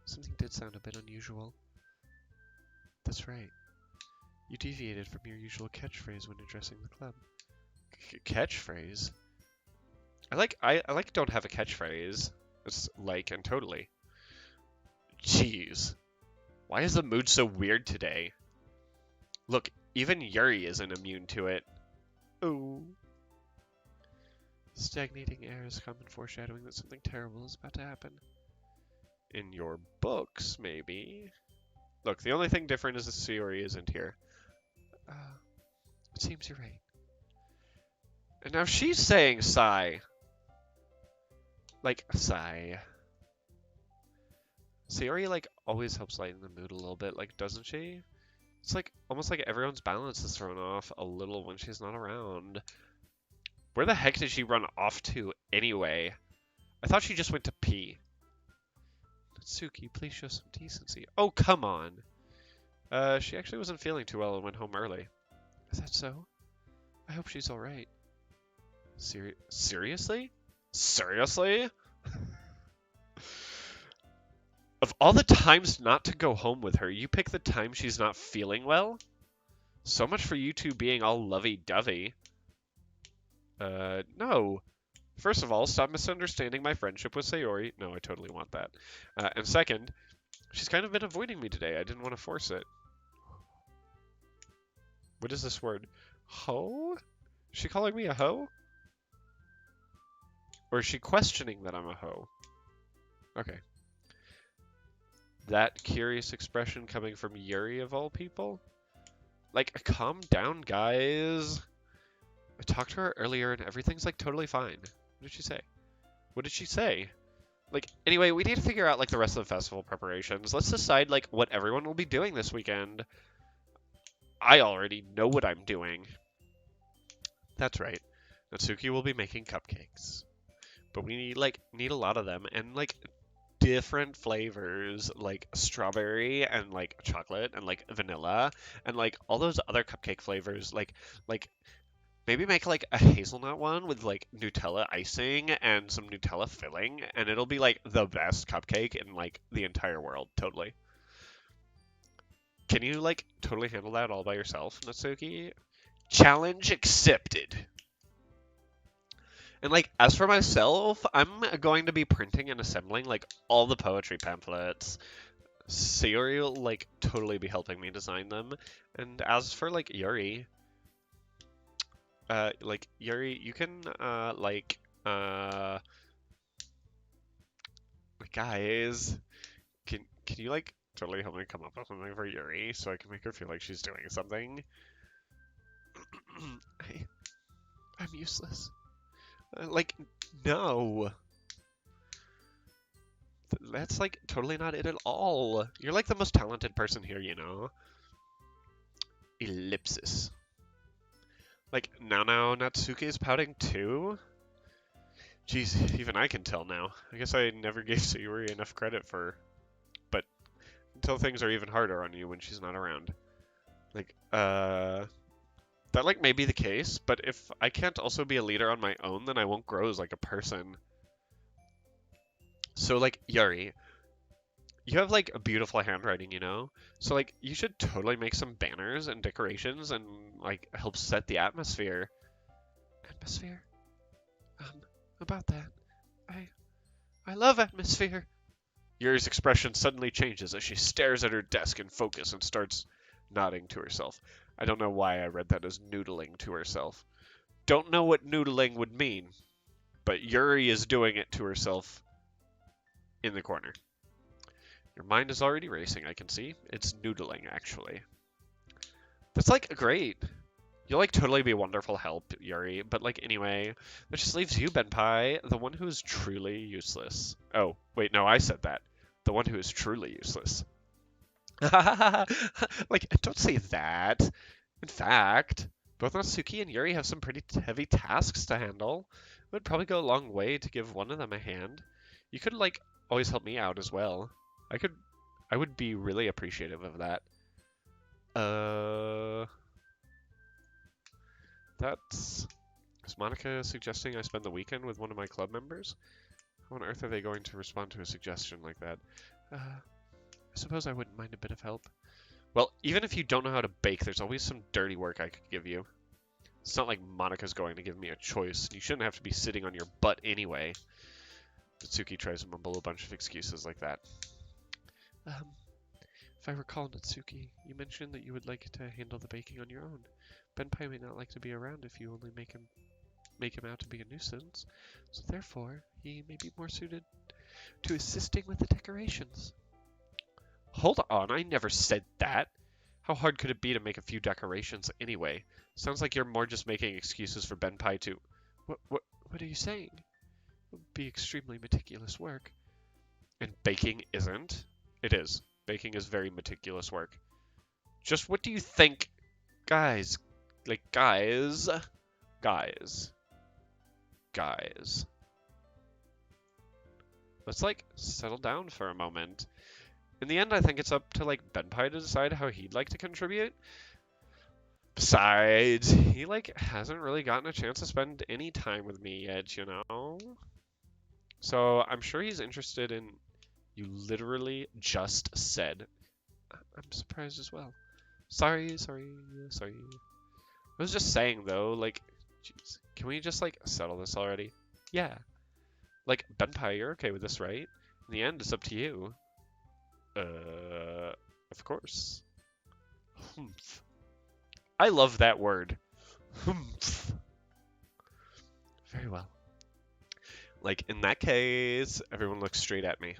Something did sound a bit unusual. That's right. You deviated from your usual catchphrase when addressing the club. Catchphrase? I like don't have a catchphrase. It's like and totally. Jeez. Why is the mood so weird today? Look, even Yuri isn't immune to it. Oh. Stagnating air is common foreshadowing that something terrible is about to happen. In your books, maybe. Look, the only thing different is that Sayori isn't here. It seems you're right. And now she's saying sigh. Like, sigh. Sayori, like, always helps lighten the mood a little bit, like, doesn't she? It's like, almost like everyone's balance is thrown off a little when she's not around. Where the heck did she run off to, anyway? I thought she just went to pee. Natsuki, please show some decency. Oh, come on. She actually wasn't feeling too well and went home early. Is that so? I hope she's alright. Seriously? Seriously? Of all the times not to go home with her, you pick the time she's not feeling well? So much for you two being all lovey-dovey. No. First of all, stop misunderstanding my friendship with Sayori. No, I totally want that. And second, she's kind of been avoiding me today. I didn't want to force it. What is this word? Hoe? Is she calling me a hoe? Or is she questioning that I'm a hoe? Okay. That curious expression coming from Yuri of all people? Like, calm down, guys. I talked to her earlier and everything's like totally fine. What did she say? What did she say? Like, anyway, we need to figure out like the rest of the festival preparations. Let's decide like what everyone will be doing this weekend. I already know what I'm doing. That's right. Natsuki will be making cupcakes. But we need a lot of them and like different flavors, like strawberry and like chocolate and like vanilla and like all those other cupcake flavors, like maybe make like a hazelnut one with like Nutella icing and some Nutella filling, and it'll be like the best cupcake in like the entire world. Totally. Can you like totally handle that all by yourself, Natsuki? Challenge accepted. And like as for myself, I'm going to be printing and assembling like all the poetry pamphlets. Sayori will like totally be helping me design them. And as for like Yuri, you can guys, can you like totally help me come up with something for Yuri so I can make her feel like she's doing something? I'm useless. Like, no. That's like totally not it at all. You're like the most talented person here, you know? Ellipsis. Like, now Natsuki is pouting too? Jeez, even I can tell now. I guess I never gave Sayuri enough credit for... But until things are even harder on you when she's not around. Like, that like may be the case, but if I can't also be a leader on my own, then I won't grow as like a person. So like, Yuri, you have like a beautiful handwriting, you know? So like, you should totally make some banners and decorations and like help set the atmosphere. Atmosphere? About that. I love atmosphere. Yuri's expression suddenly changes as she stares at her desk in focus and starts nodding to herself. I don't know why I read that as noodling to herself. Don't know what noodling would mean, but Yuri is doing it to herself in the corner. Your mind is already racing, I can see. It's noodling, actually. That's like great. You'll like totally be wonderful help, Yuri, but like anyway, that just leaves you, Benpai, the one who is truly useless. Oh, wait, no, I said that. The one who is truly useless. Like, don't say that. In fact, both Natsuki and Yuri have some pretty heavy tasks to handle. It would probably go a long way to give one of them a hand. You could like always help me out as well. I would be really appreciative of that. Is Monica suggesting I spend the weekend with one of my club members? How on earth are they going to respond to a suggestion like that? I suppose I wouldn't mind a bit of help. Well, even if you don't know how to bake, there's always some dirty work I could give you. It's not like Monica's going to give me a choice. You shouldn't have to be sitting on your butt anyway. Natsuki tries to mumble a bunch of excuses like that. If I recall, Natsuki, you mentioned that you would like to handle the baking on your own. Benpai may not like to be around if you only make him out to be a nuisance, so therefore he may be more suited to assisting with the decorations. Hold on, I never said that. How hard could it be to make a few decorations anyway? Sounds like you're more just making excuses for Benpai to... What are you saying? It would be extremely meticulous work. And baking isn't? It is. Baking is very meticulous work. Just what do you think? Guys. Like, guys. Let's, like, settle down for a moment. In the end, I think it's up to, like, Benpai to decide how he'd like to contribute. Besides, he, like, hasn't really gotten a chance to spend any time with me yet, you know? So, I'm sure he's interested in... You literally just said. I'm surprised as well. Sorry. I was just saying, though, like, jeez, can we just, like, settle this already? Yeah. Like, Benpai, you're okay with this, right? In the end, it's up to you. Of course. Humph. I love that word. Humph. Very well. Like, in that case, everyone looks straight at me.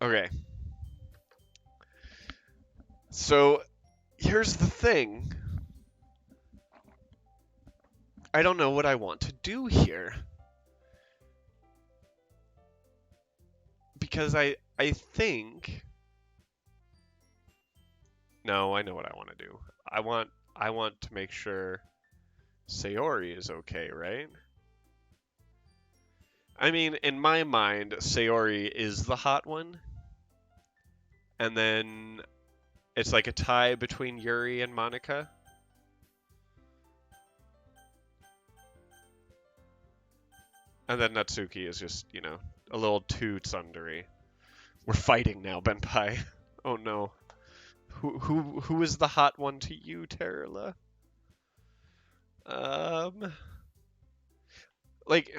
Okay. So, here's the thing. I don't know what I want to do here. Because I think... No, I know what I want to do. I want to make sure Sayori is okay, right? I mean, in my mind, Sayori is the hot one. And then it's like a tie between Yuri and Monica. And then Natsuki is just, you know, a little too tsundere. We're fighting now, Benpai. Oh no. Who is the hot one to you, Terla? Like,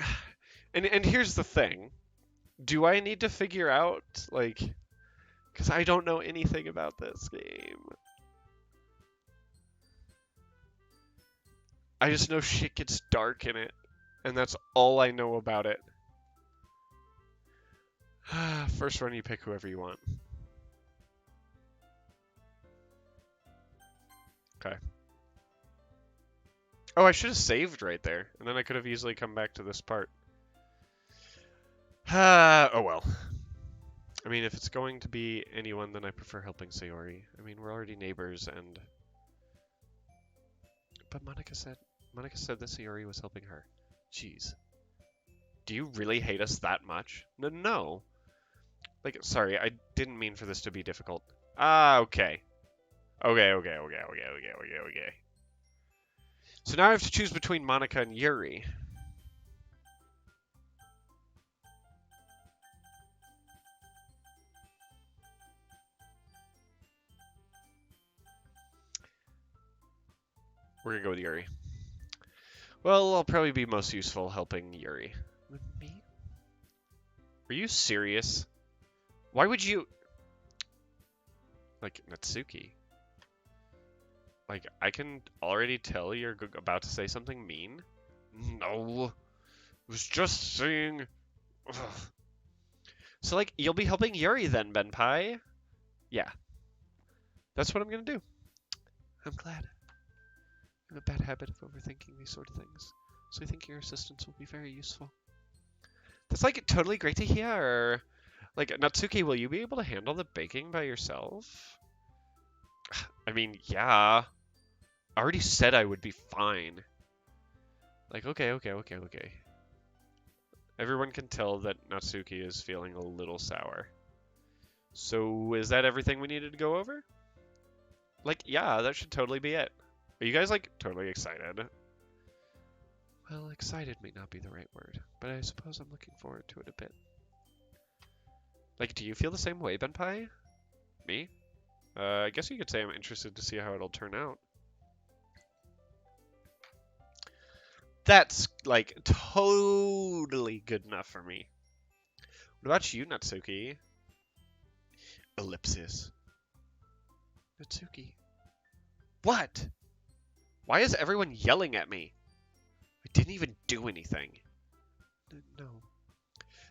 and here's the thing. Do I need to figure out, like, because I don't know anything about this game. I just know shit gets dark in it, and that's all I know about it. First run, you pick whoever you want. Okay. Oh, I should have saved right there, and then I could have easily come back to this part. Oh well. I mean, if it's going to be anyone, then I prefer helping Sayori. I mean, we're already neighbors, and... But Monica said that Sayori was helping her. Jeez. Do you really hate us that much? No. Like, sorry, I didn't mean for this to be difficult. Okay. Okay. So now I have to choose between Monica and Yuri. We're gonna go with Yuri. Well, I'll probably be most useful helping Yuri. With me? Are you serious? Why would you... Like, Natsuki. Like, I can already tell you're about to say something mean? No. I was just saying... Ugh. So, like, you'll be helping Yuri then, Benpai? Yeah. That's what I'm gonna do. I'm glad. I have a bad habit of overthinking these sort of things, so I think your assistance will be very useful. That's, like, totally great to hear. Like, Natsuki, will you be able to handle the baking by yourself? I mean, yeah. I already said I would be fine. Like, okay. Everyone can tell that Natsuki is feeling a little sour. So is that everything we needed to go over? Like, yeah, that should totally be it. Are you guys, like, totally excited? Well, excited may not be the right word, but I suppose I'm looking forward to it a bit. Like, do you feel the same way, Benpai? Me? I guess you could say I'm interested to see how it'll turn out. That's, like, totally good enough for me. What about you, Natsuki? Ellipsis. Natsuki. What? Why is everyone yelling at me? I didn't even do anything. No,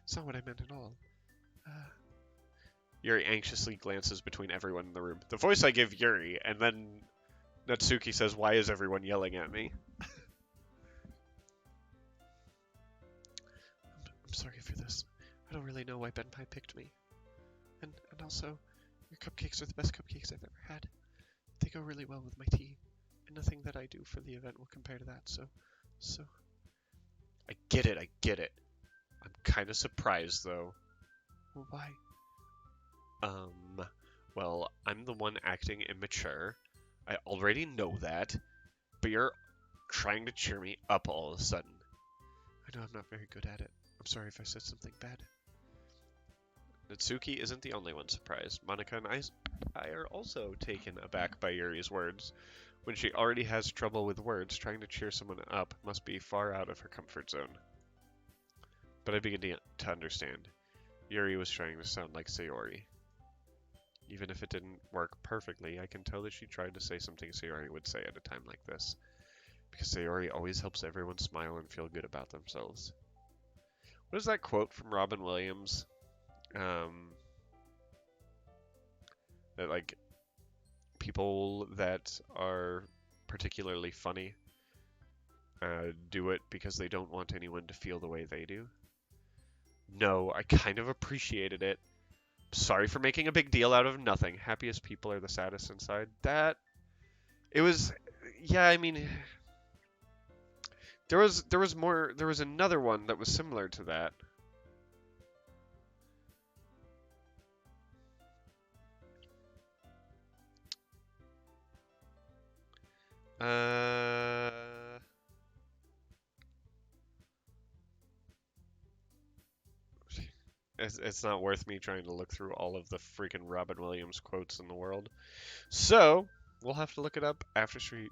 it's not what I meant at all. Yuri anxiously glances between everyone in the room. The voice I give Yuri, and then Natsuki says, "Why is everyone yelling at me?" I'm sorry for this. I don't really know why Benpai picked me. And also, your cupcakes are the best cupcakes I've ever had. They go really well with my tea, and nothing that I do for the event will compare to that, so... I get it. I'm kind of surprised, though. Well, why? Well, I'm the one acting immature. I already know that, but you're trying to cheer me up all of a sudden. I know I'm not very good at it. I'm sorry if I said something bad. Natsuki isn't the only one surprised. Monica and I are also taken aback by Yuri's words. When she already has trouble with words, trying to cheer someone up must be far out of her comfort zone. But I begin to understand. Yuri was trying to sound like Sayori. Even if it didn't work perfectly, I can tell that she tried to say something Sayori would say at a time like this. Because Sayori always helps everyone smile and feel good about themselves. What is that quote from Robin Williams? That, like, people that are particularly funny do it because they don't want anyone to feel the way they do. No, I kind of appreciated it. Sorry for making a big deal out of nothing. Happiest people are the saddest inside. It was, yeah, I mean, there was another one that was similar to that. It's not worth me trying to look through all of the freaking Robin Williams quotes in the world. So, we'll have to look it up after stream.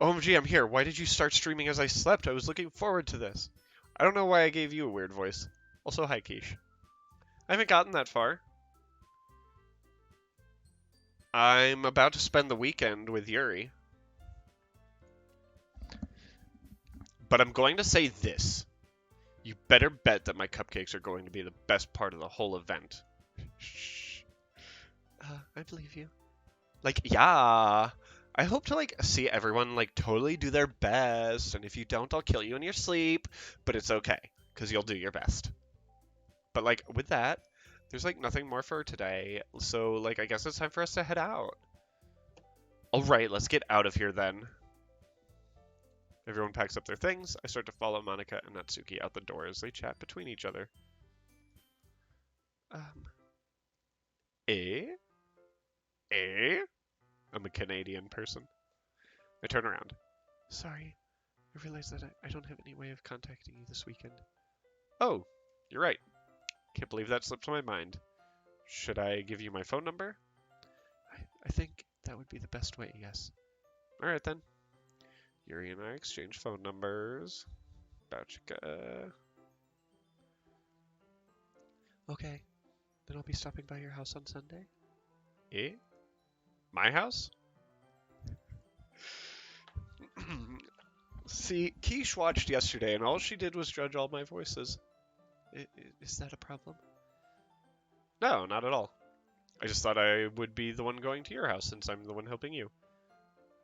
OMG, I'm here. Why did you start streaming as I slept? I was looking forward to this. I don't know why I gave you a weird voice. Also, hi, Keish. I haven't gotten that far. I'm about to spend the weekend with Yuri. But I'm going to say this. You better bet that my cupcakes are going to be the best part of the whole event. Shh. I believe you. Like, yeah. I hope to, like, see everyone, like, totally do their best. And if you don't, I'll kill you in your sleep. But it's okay, because you'll do your best. But, like, with that, there's, like, nothing more for today. So, like, I guess it's time for us to head out. Alright, let's get out of here then. Everyone packs up their things. I start to follow Monica and Natsuki out the door as they chat between each other. Eh? Eh? I'm a Canadian person. I turn around. Sorry, I realize that I don't have any way of contacting you this weekend. Oh, you're right. Can't believe that slipped my mind. Should I give you my phone number? I think that would be the best way, yes. Alright then. Yuri and I exchange phone numbers. Bouchika. Okay, then I'll be stopping by your house on Sunday. Eh? My house? See, Keish watched yesterday and all she did was judge all my voices. Is that a problem? No, not at all. I just thought I would be the one going to your house since I'm the one helping you.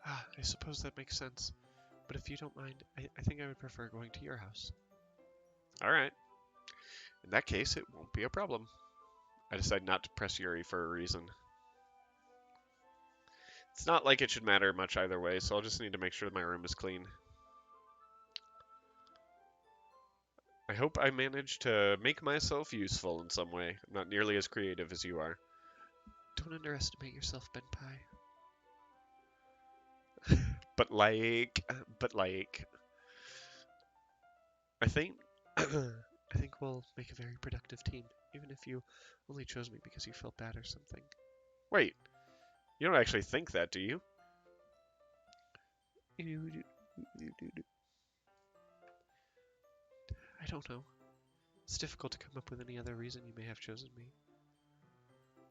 I suppose that makes sense. But if you don't mind, I think I would prefer going to your house. Alright. In that case, it won't be a problem. I decide not to press Yuri for a reason. It's not like it should matter much either way, so I'll just need to make sure that my room is clean. I hope I managed to make myself useful in some way. I'm not nearly as creative as you are. Don't underestimate yourself, Benpai. But I think, I think we'll make a very productive team, even if you only chose me because you felt bad or something. Wait, you don't actually think that, do you? I don't know. It's difficult to come up with any other reason you may have chosen me.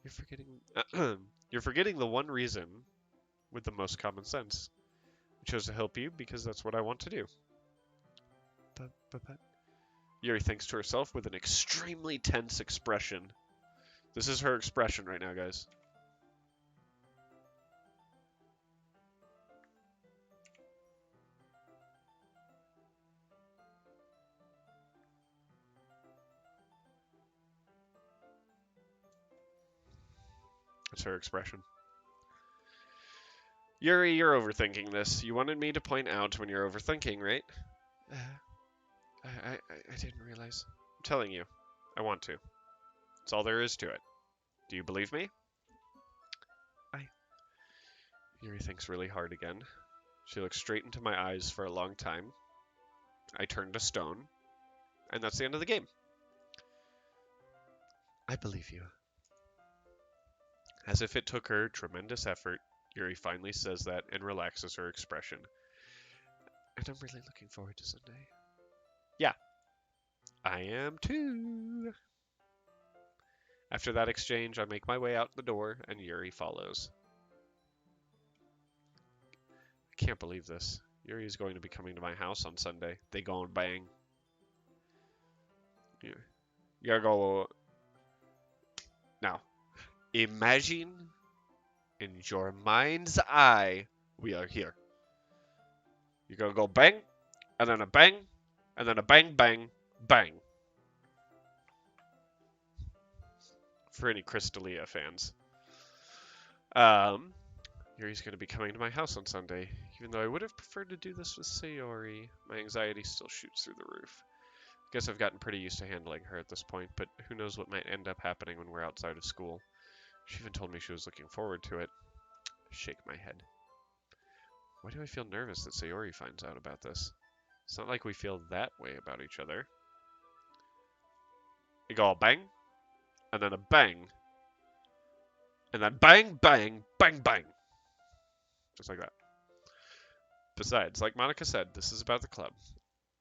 You're forgetting, you're forgetting the one reason with the most common sense. I chose to help you because that's what I want to do. But. Yuri thinks to herself with an extremely tense expression. This is her expression right now, guys. That's her expression. Yuri, you're overthinking this. You wanted me to point out when you're overthinking, right? I didn't realize. I'm telling you. I want to. That's all there is to it. Do you believe me? Yuri thinks really hard again. She looks straight into my eyes for a long time. I turn to stone. And that's the end of the game. I believe you. As if it took her tremendous effort, Yuri finally says that and relaxes her expression. And I'm really looking forward to Sunday. Yeah, I am too. After that exchange, I make my way out the door, and Yuri follows. I can't believe this. Yuri is going to be coming to my house on Sunday. They go and bang. You gotta go. Now, imagine in your mind's eye, we are here. You're gonna go bang, and then a bang, and then a bang, bang, bang. For any Crystalia fans. Yuri's going to be coming to my house on Sunday. Even though I would have preferred to do this with Sayori, my anxiety still shoots through the roof. I guess I've gotten pretty used to handling her at this point, but who knows what might end up happening when we're outside of school. She even told me she was looking forward to it. I shake my head. Why do I feel nervous that Sayori finds out about this? It's not like we feel that way about each other. You go bang, and then a bang, and then bang, bang, bang, bang. Just like that. Besides, like Monica said, this is about the club.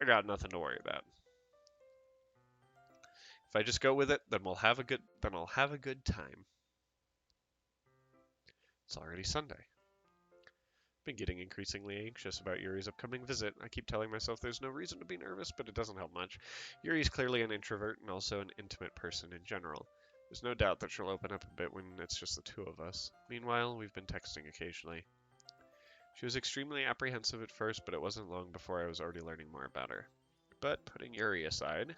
I got nothing to worry about. If I just go with it, then I'll have a good time. It's already Sunday. I've been getting increasingly anxious about Yuri's upcoming visit. I keep telling myself there's no reason to be nervous, but it doesn't help much. Yuri's clearly an introvert and also an intimate person in general. There's no doubt that she'll open up a bit when it's just the two of us. Meanwhile, we've been texting occasionally. She was extremely apprehensive at first, but it wasn't long before I was already learning more about her. But putting Yuri aside,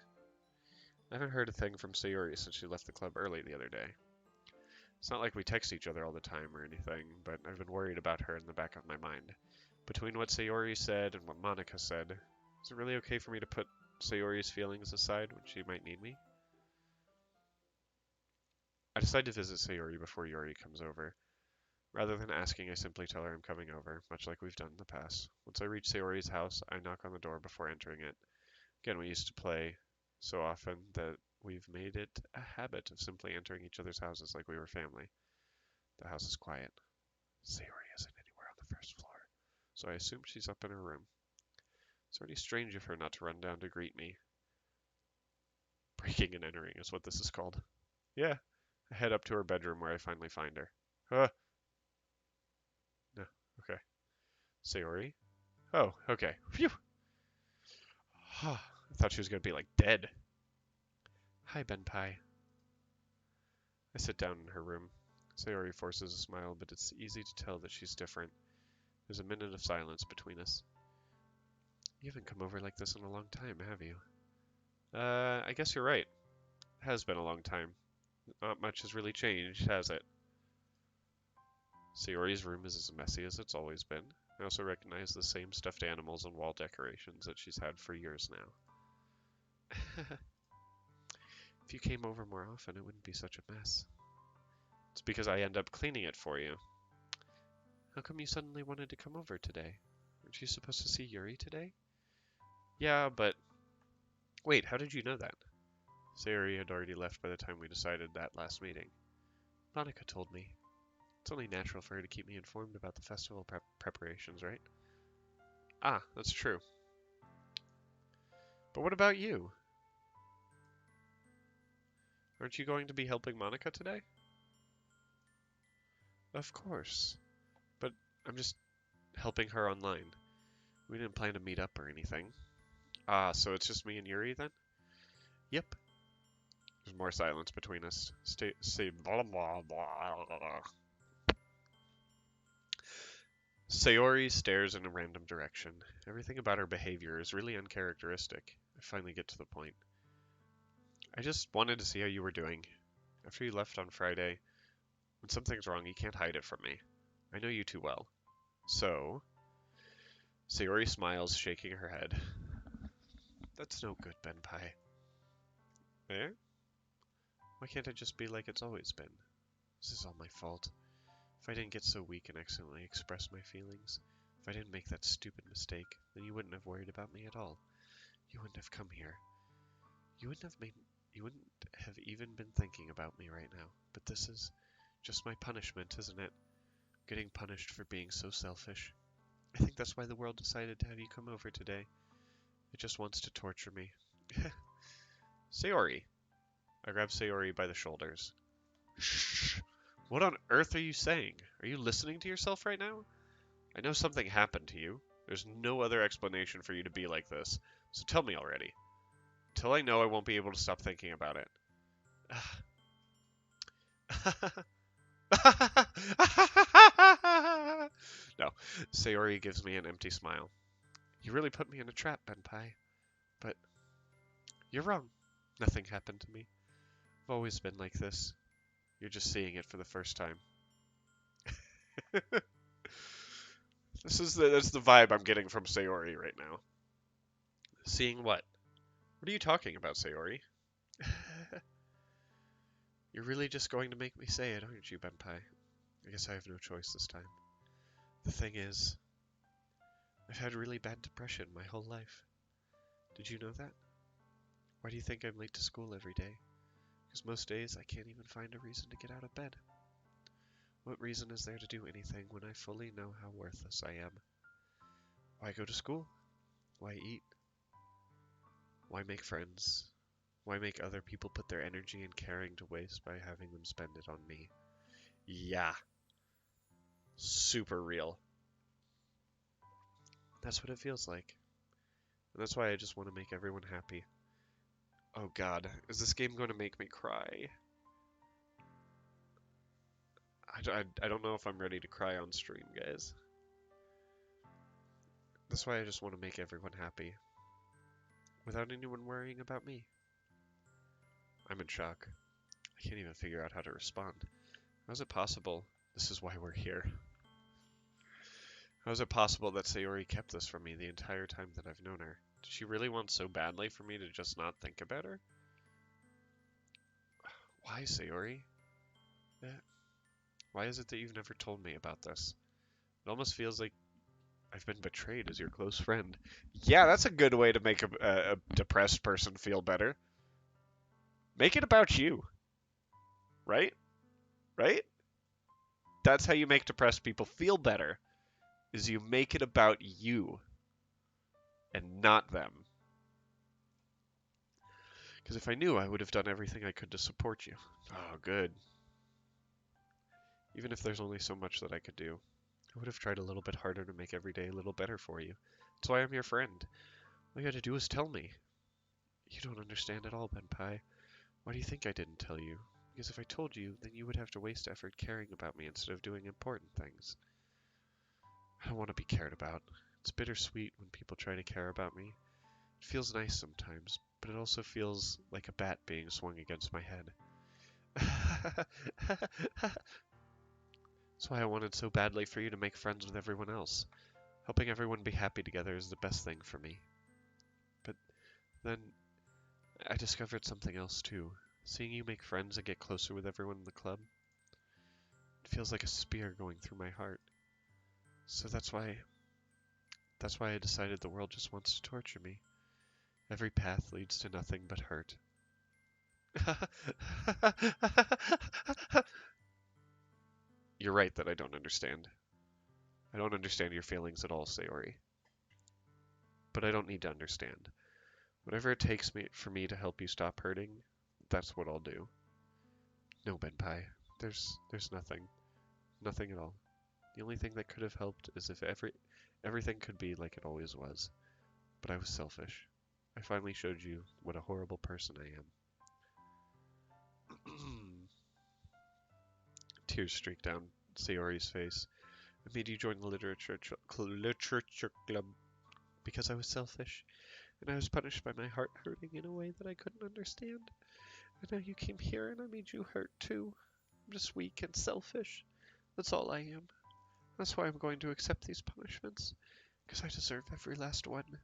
I haven't heard a thing from Sayori since she left the club early the other day. It's not like we text each other all the time or anything, but I've been worried about her in the back of my mind. Between what Sayori said and what Monica said, is it really okay for me to put Sayori's feelings aside when she might need me? I decide to visit Sayori before Yuri comes over. Rather than asking, I simply tell her I'm coming over, much like we've done in the past. Once I reach Sayori's house, I knock on the door before entering it. Again, we used to play so often that we've made it a habit of simply entering each other's houses like we were family. The house is quiet. Sayori isn't anywhere on the first floor, so I assume she's up in her room. It's already strange of her not to run down to greet me. Breaking and entering is what this is called. Yeah, I head up to her bedroom where I finally find her. No, okay. Sayori? Oh, okay. Phew! I thought she was going to be, like, dead. Hi, Benpai. I sit down in her room. Sayori forces a smile, but it's easy to tell that she's different. There's a minute of silence between us. You haven't come over like this in a long time, have you? I guess you're right. It has been a long time. Not much has really changed, has it? Sayori's room is as messy as it's always been. I also recognize the same stuffed animals and wall decorations that she's had for years now. If you came over more often, it wouldn't be such a mess. It's because I end up cleaning it for you. How come you suddenly wanted to come over today? Aren't you supposed to see Yuri today? Yeah, but... Wait, how did you know that? Sayori had already left by the time we decided that last meeting. Monica told me. It's only natural for her to keep me informed about the festival preparations, right? Ah, that's true. But what about you? Aren't you going to be helping Monica today? Of course. But I'm just helping her online. We didn't plan to meet up or anything. Ah, so it's just me and Yuri then? Yep. There's more silence between us. Say blah blah blah blah. Sayori stares in a random direction. Everything about her behavior is really uncharacteristic. I finally get to the point. I just wanted to see how you were doing. After you left on Friday, when something's wrong, you can't hide it from me. I know you too well. So, Sayori smiles, shaking her head. That's no good, Benpai. Eh? Why can't it just be like it's always been? This is all my fault. If I didn't get so weak and accidentally express my feelings, if I didn't make that stupid mistake, then you wouldn't have worried about me at all. You wouldn't have come here. You wouldn't have even been thinking about me right now. But this is just my punishment, isn't it? Getting punished for being so selfish. I think that's why the world decided to have you come over today. It just wants to torture me. Sayori. I grab Sayori by the shoulders. Shh. What on earth are you saying? Are you listening to yourself right now? I know something happened to you. There's no other explanation for you to be like this. So tell me already. Until I know, I won't be able to stop thinking about it. No, Sayori gives me an empty smile. You really put me in a trap, Benpai. But you're wrong. Nothing happened to me. I've always been like this. You're just seeing it for the first time. That's the vibe I'm getting from Sayori right now. Seeing what? What are you talking about, Sayori? You're really just going to make me say it, aren't you, Benpai? I guess I have no choice this time. The thing is, I've had really bad depression my whole life. Did you know that? Why do you think I'm late to school every day? Because most days I can't even find a reason to get out of bed. What reason is there to do anything when I fully know how worthless I am? Why go to school? Why eat? Why make friends? Why make other people put their energy and caring to waste by having them spend it on me? Yeah. Super real. That's what it feels like. And that's why I just want to make everyone happy. Oh god, is this game going to make me cry? I don't know if I'm ready to cry on stream, guys. That's why I just want to make everyone happy. Without anyone worrying about me. I'm in shock. I can't even figure out how to respond. How is it possible? This is why we're here. How is it possible that Sayori kept this from me the entire time that I've known her? Did she really want so badly for me to just not think about her? Why, Sayori? Why is it that you've never told me about this? It almost feels like I've been betrayed as your close friend. Yeah, that's a good way to make a depressed person feel better. Make it about you. Right? Right? That's how you make depressed people feel better, is you make it about you and not them. Because if I knew, I would have done everything I could to support you. Oh, good. Even if there's only so much that I could do. I would have tried a little bit harder to make every day a little better for you. That's why I'm your friend. All you had to do was tell me. You don't understand at all, Benpai. Why do you think I didn't tell you? Because if I told you, then you would have to waste effort caring about me instead of doing important things. I don't want to be cared about. It's bittersweet when people try to care about me. It feels nice sometimes, but it also feels like a bat being swung against my head. That's why I wanted so badly for you to make friends with everyone else. Helping everyone be happy together is the best thing for me. But then I discovered something else too. Seeing you make friends and get closer with everyone in the club, it feels like a spear going through my heart. So that's why I decided the world just wants to torture me. Every path leads to nothing but hurt. You're right that I don't understand. I don't understand your feelings at all, Sayori. But I don't need to understand. Whatever it takes for me to help you stop hurting, that's what I'll do. No, Benpai. There's nothing. Nothing at all. The only thing that could have helped is if everything could be like it always was. But I was selfish. I finally showed you what a horrible person I am. Tears streaked down Sayori's face. I made you join the literature club because I was selfish, and I was punished by my heart hurting in a way that I couldn't understand. And now you came here and I made you hurt too. I'm just weak and selfish. That's all I am. That's why I'm going to accept these punishments, because I deserve every last one.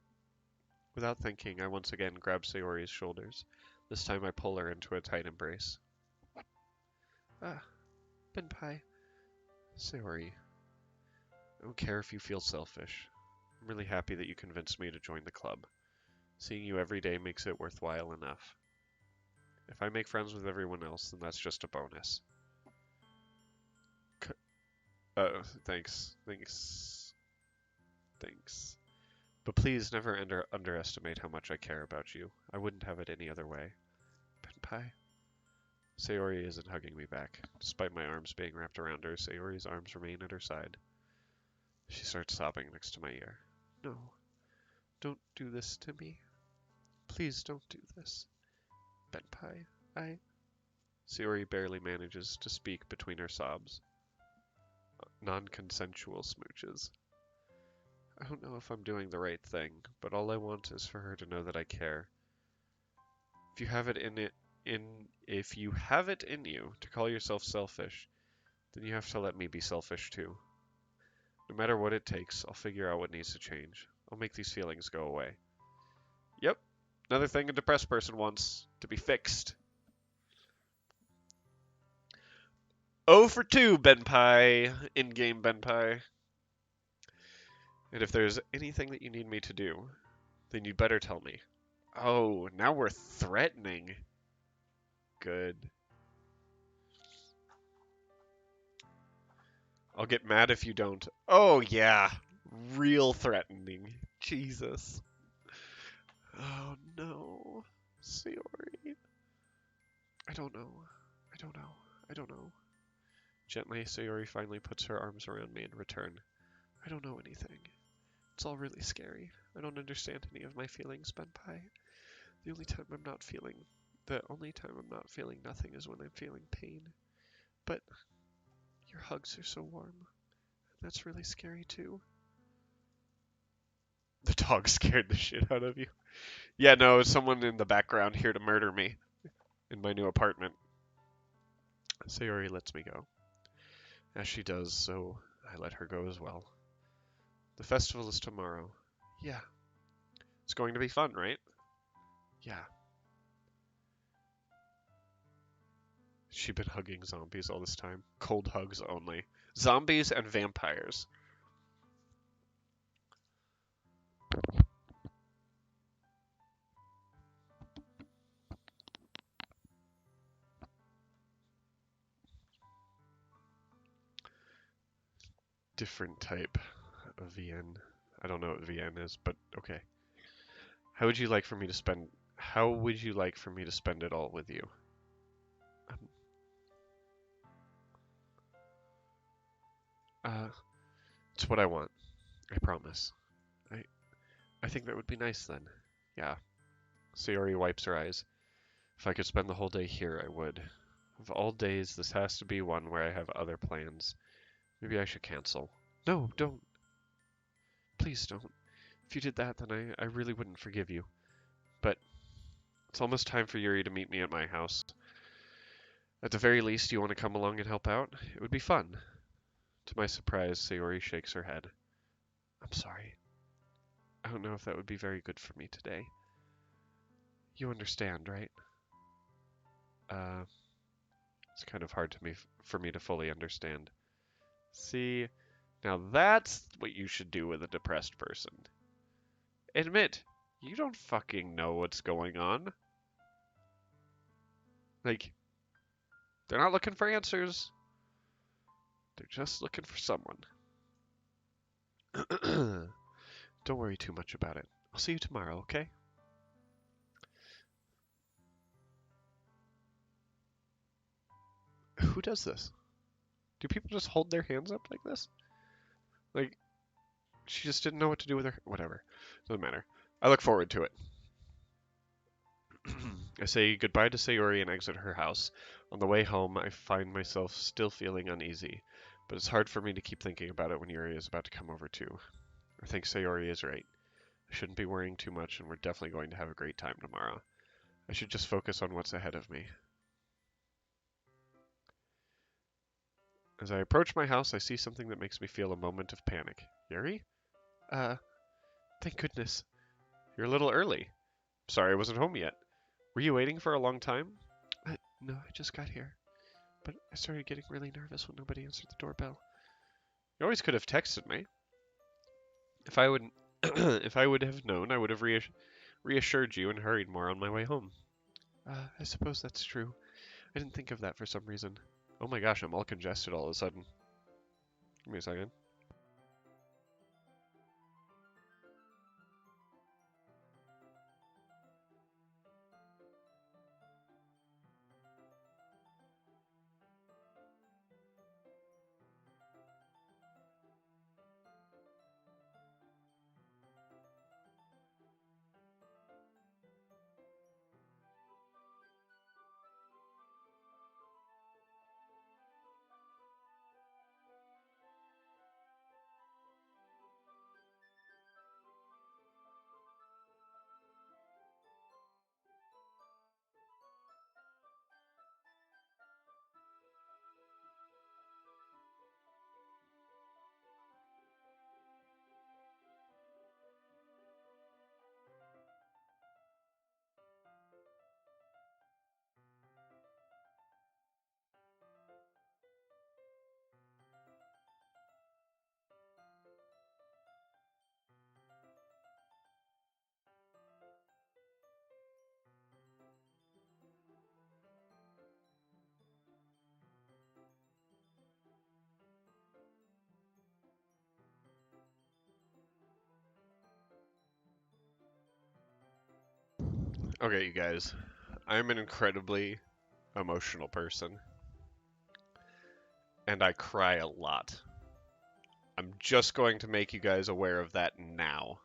Without thinking, I once again grab Sayori's shoulders. This time I pull her into a tight embrace. Ah, Benpai. Sayori, I don't care if you feel selfish. I'm really happy that you convinced me to join the club. Seeing you every day makes it worthwhile enough. If I make friends with everyone else, then that's just a bonus. Thanks. Thanks. But please never underestimate how much I care about you. I wouldn't have it any other way. Benpai? Sayori isn't hugging me back. Despite my arms being wrapped around her, Sayori's arms remain at her side. She starts sobbing next to my ear. No, don't do this to me. Please don't do this. Benpai, Sayori barely manages to speak between her sobs. Non-consensual smooches. I don't know if I'm doing the right thing, but all I want is for her to know that I care. If you have it in you to call yourself selfish, then you have to let me be selfish too. No matter what it takes, I'll figure out what needs to change. I'll make these feelings go away. Yep, another thing a depressed person wants, to be fixed. 0 for 2, Benpai, in-game Benpai. And if there's anything that you need me to do, then you better tell me. Oh, now we're threatening. Good. I'll get mad if you don't. Oh, yeah. Real threatening. Jesus. Oh, no. Sayori. I don't know. I don't know. Gently, Sayori finally puts her arms around me in return. I don't know anything. It's all really scary. I don't understand any of my feelings, Benpai. The only time I'm not feeling nothing is when I'm feeling pain. But your hugs are so warm. That's really scary too. The dog scared the shit out of you. Yeah, no, someone in the background here to murder me in my new apartment. Sayori lets me go. As she does, so I let her go as well. The festival is tomorrow. Yeah. It's going to be fun, right? Yeah. She's been hugging zombies all this time. Cold hugs only. Zombies and vampires. Different type of VN. I don't know what VN is, but okay. How would you like for me to spend it all with you? It's what I want. I promise. I think that would be nice then. Yeah. Sayori wipes her eyes. If I could spend the whole day here, I would. Of all days, this has to be one where I have other plans. Maybe I should cancel. No, don't. Please don't. If you did that, then I really wouldn't forgive you. But it's almost time for Yuri to meet me at my house. At the very least, you want to come along and help out? It would be fun. To my surprise, Sayori shakes her head. I'm sorry. I don't know if that would be very good for me today. You understand, right? It's kind of hard for me to fully understand. See, now that's what you should do with a depressed person. Admit, you don't fucking know what's going on. Like, they're not looking for answers. They're just looking for someone. Don't worry too much about it. I'll see you tomorrow, okay? Who does this? Do people just hold their hands up like this? Like, she just didn't know what to do with her. Whatever. Doesn't matter. I look forward to it. I say goodbye to Sayori and exit her house. On the way home, I find myself still feeling uneasy, but it's hard for me to keep thinking about it when Yuri is about to come over too. I think Sayori is right. I shouldn't be worrying too much, and we're definitely going to have a great time tomorrow. I should just focus on what's ahead of me. As I approach my house, I see something that makes me feel a moment of panic. Yuri? Thank goodness. You're a little early. Sorry I wasn't home yet. Were you waiting for a long time? No, I just got here. But I started getting really nervous when nobody answered the doorbell. You always could have texted me. If I would, if I would have known, I would have reassured you and hurried more on my way home. I suppose that's true. I didn't think of that for some reason. Oh my gosh, I'm all congested all of a sudden. Give me a second. Okay, you guys. I'm an incredibly emotional person, and I cry a lot. I'm just going to make you guys aware of that now.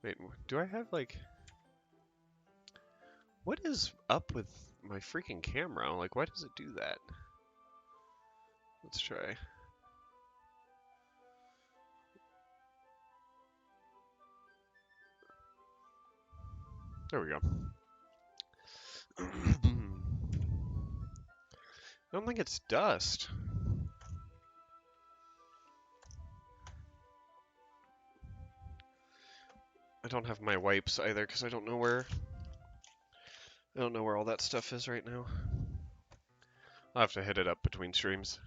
Wait, do I have, like... What is up with my freaking camera? Like, why does it do that? Let's try. There we go. I don't think it's dust. I don't have my wipes either because I don't know where all that stuff is right now. I'll have to hit it up between streams.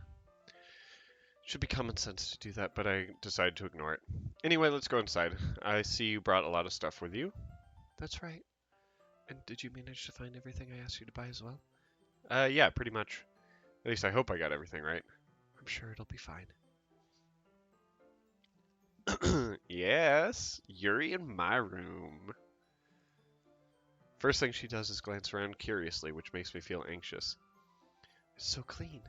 Should be common sense to do that, but I decided to ignore it. Anyway, let's go inside. I see you brought a lot of stuff with you. That's right. And did you manage to find everything I asked you to buy as well? Yeah, pretty much. At least I hope I got everything right. I'm sure it'll be fine. Yes, Yuri in my room. First thing she does is glance around curiously, which makes me feel anxious. It's so clean.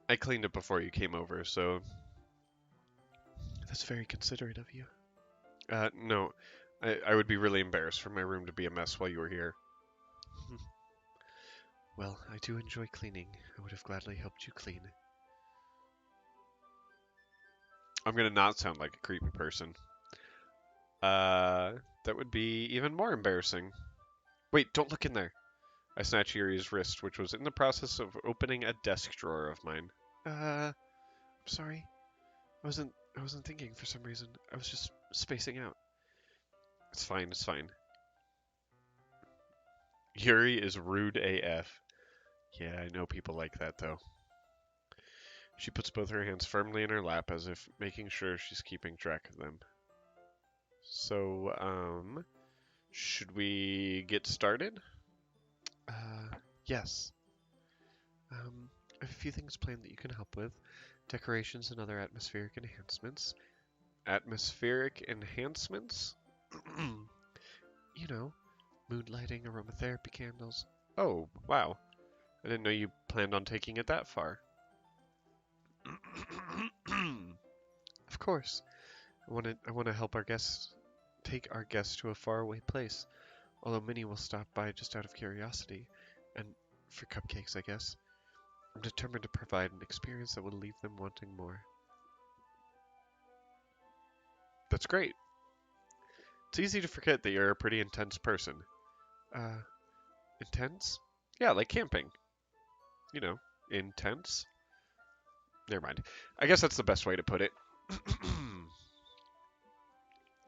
I cleaned it before you came over, so... That's very considerate of you. No. I would be really embarrassed for my room to be a mess while you were here. Well, I do enjoy cleaning. I would have gladly helped you clean. I'm gonna not sound like a creepy person. That would be even more embarrassing. Wait, don't look in there. I snatched Yuri's wrist, which was in the process of opening a desk drawer of mine. I'm sorry. I wasn't thinking for some reason. I was just spacing out. It's fine, it's fine. Yuri is rude AF. Yeah, I know people like that, though. She puts both her hands firmly in her lap as if making sure she's keeping track of them. So, should we get started? Yes. I have a few things planned that you can help with. Decorations and other atmospheric enhancements. Atmospheric enhancements? You know, mood lighting, aromatherapy candles. Oh, wow. I didn't know you planned on taking it that far. Of course. I want to help our guests take our guests to a faraway place. Although Minnie will stop by just out of curiosity, and for cupcakes, I guess. I'm determined to provide an experience that will leave them wanting more. That's great. It's easy to forget that you're a pretty intense person. Uh, intense? Yeah, like camping. You know, intense. Never mind. I guess that's the best way to put it.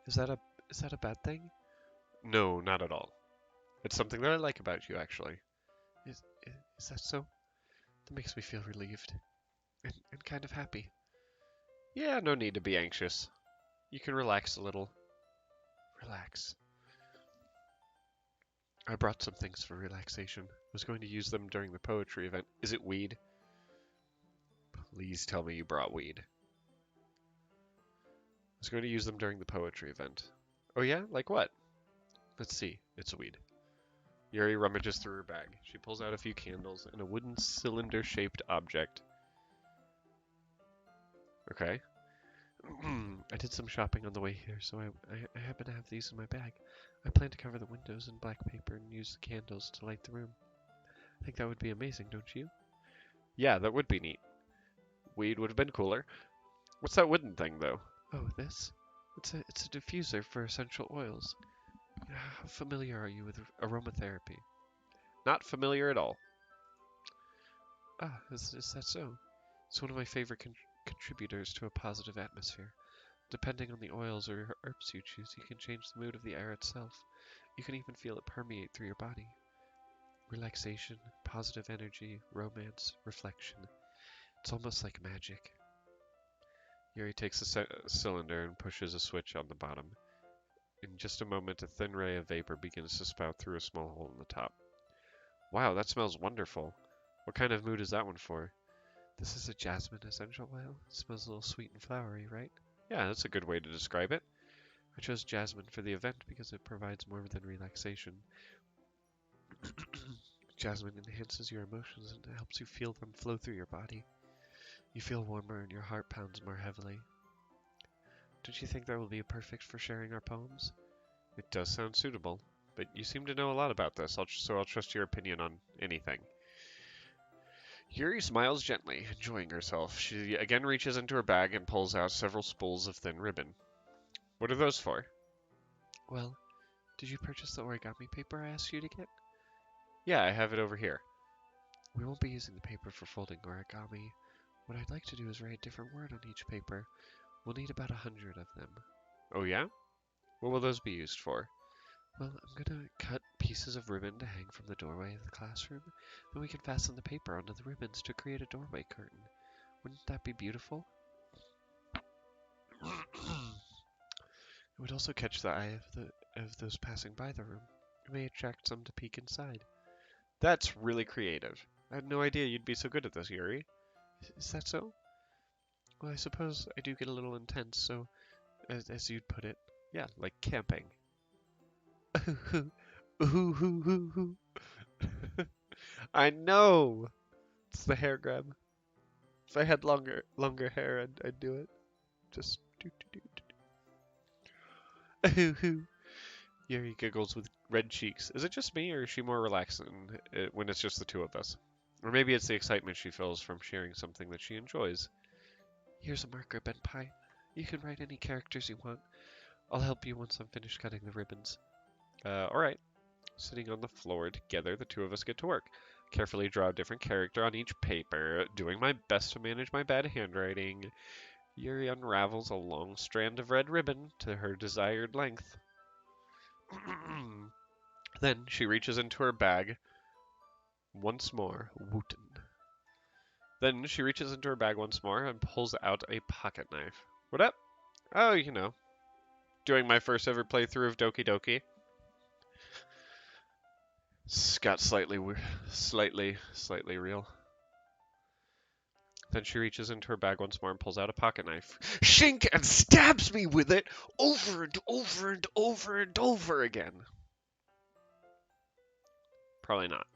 Is that a bad thing? No, not at all. It's something that I like about you, actually. Is, is that so? That makes me feel relieved and kind of happy. Yeah, no need to be anxious. You can relax a little. Relax. I brought some things for relaxation. I was going to use them during the poetry event. Is it weed? Please tell me you brought weed. I was going to use them during the poetry event. Oh yeah? Like what? Let's see. It's weed. Yuri rummages through her bag. She pulls out a few candles and a wooden cylinder-shaped object. Okay. I did some shopping on the way here, so I happen to have these in my bag. I plan to cover the windows in black paper and use the candles to light the room. I think that would be amazing, don't you? Yeah, that would be neat. Weed would have been cooler. What's that wooden thing, though? Oh, this? It's a diffuser for essential oils. How familiar are you with aromatherapy? Not familiar at all. Ah, is that so? It's one of my favorite contributors to a positive atmosphere. Depending on the oils or herbs you choose, you can change the mood of the air itself. You can even feel it permeate through your body. Relaxation, positive energy, romance, reflection. It's almost like magic. Yuri takes the cylinder and pushes a switch on the bottom. In just a moment, a thin ray of vapor begins to spout through a small hole in the top. Wow, that smells wonderful. What kind of mood is that one for? This is a jasmine essential oil. It smells a little sweet and flowery, right? Yeah, that's a good way to describe it. I chose jasmine for the event because it provides more than relaxation. Jasmine enhances your emotions and helps you feel them flow through your body. You feel warmer and your heart pounds more heavily. Don't you think that will be perfect for sharing our poems? It does sound suitable, but you seem to know a lot about this, so I'll trust your opinion on anything. Yuri smiles gently, enjoying herself. She again reaches into her bag and pulls out several spools of thin ribbon. What are those for? Well, did you purchase the origami paper I asked you to get? Yeah, I have it over here. We won't be using the paper for folding origami. What I'd like to do is write a different word on each paper. We'll need about 100 of them. Oh yeah? What will those be used for? Well, I'm gonna cut pieces of ribbon to hang from the doorway of the classroom. Then we can fasten the paper onto the ribbons to create a doorway curtain. Wouldn't that be beautiful? It would also catch the eye of those passing by the room. It may attract some to peek inside. That's really creative. I had no idea you'd be so good at this, Yuri. Is that so? Well, I suppose I do get a little intense, so, as you'd put it, yeah, like camping. I know! It's the hair grab. If I had longer hair, I'd do it. Just do. Yuri giggles with red cheeks. Is it just me, or is she more relaxed when it's just the two of us? Or maybe it's the excitement she feels from sharing something that she enjoys. Here's a marker, Benpai. You can write any characters you want. I'll help you once I'm finished cutting the ribbons. Alright. Sitting on the floor together, the two of us get to work. Carefully draw a different character on each paper, doing my best to manage my bad handwriting. Yuri unravels a long strand of red ribbon to her desired length. Then she reaches into her bag once more. Wooten. Then she reaches into her bag once more and pulls out a pocket knife. What up? Oh, you know, doing my first ever playthrough of Doki Doki. Got slightly real. Then she reaches into her bag once more and pulls out a pocket knife. Shink! And stabs me with it over and over and over and over again. Probably not.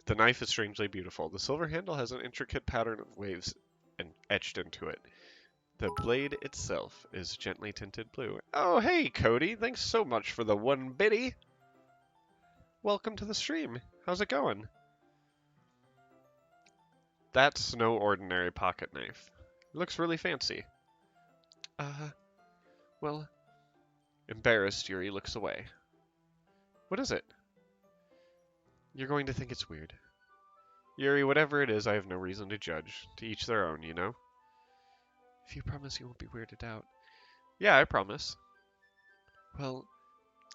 The knife is strangely beautiful. The silver handle has an intricate pattern of waves etched into it. The blade itself is gently tinted blue. Oh, hey, Cody. Thanks so much for the 1 biddy. Welcome to the stream. How's it going? That's no ordinary pocket knife. It looks really fancy. Well, embarrassed, Yuri looks away. What is it? You're going to think it's weird. Yuri, whatever it is, I have no reason to judge. To each their own, you know? If you promise you won't be weirded out. Yeah, I promise. Well,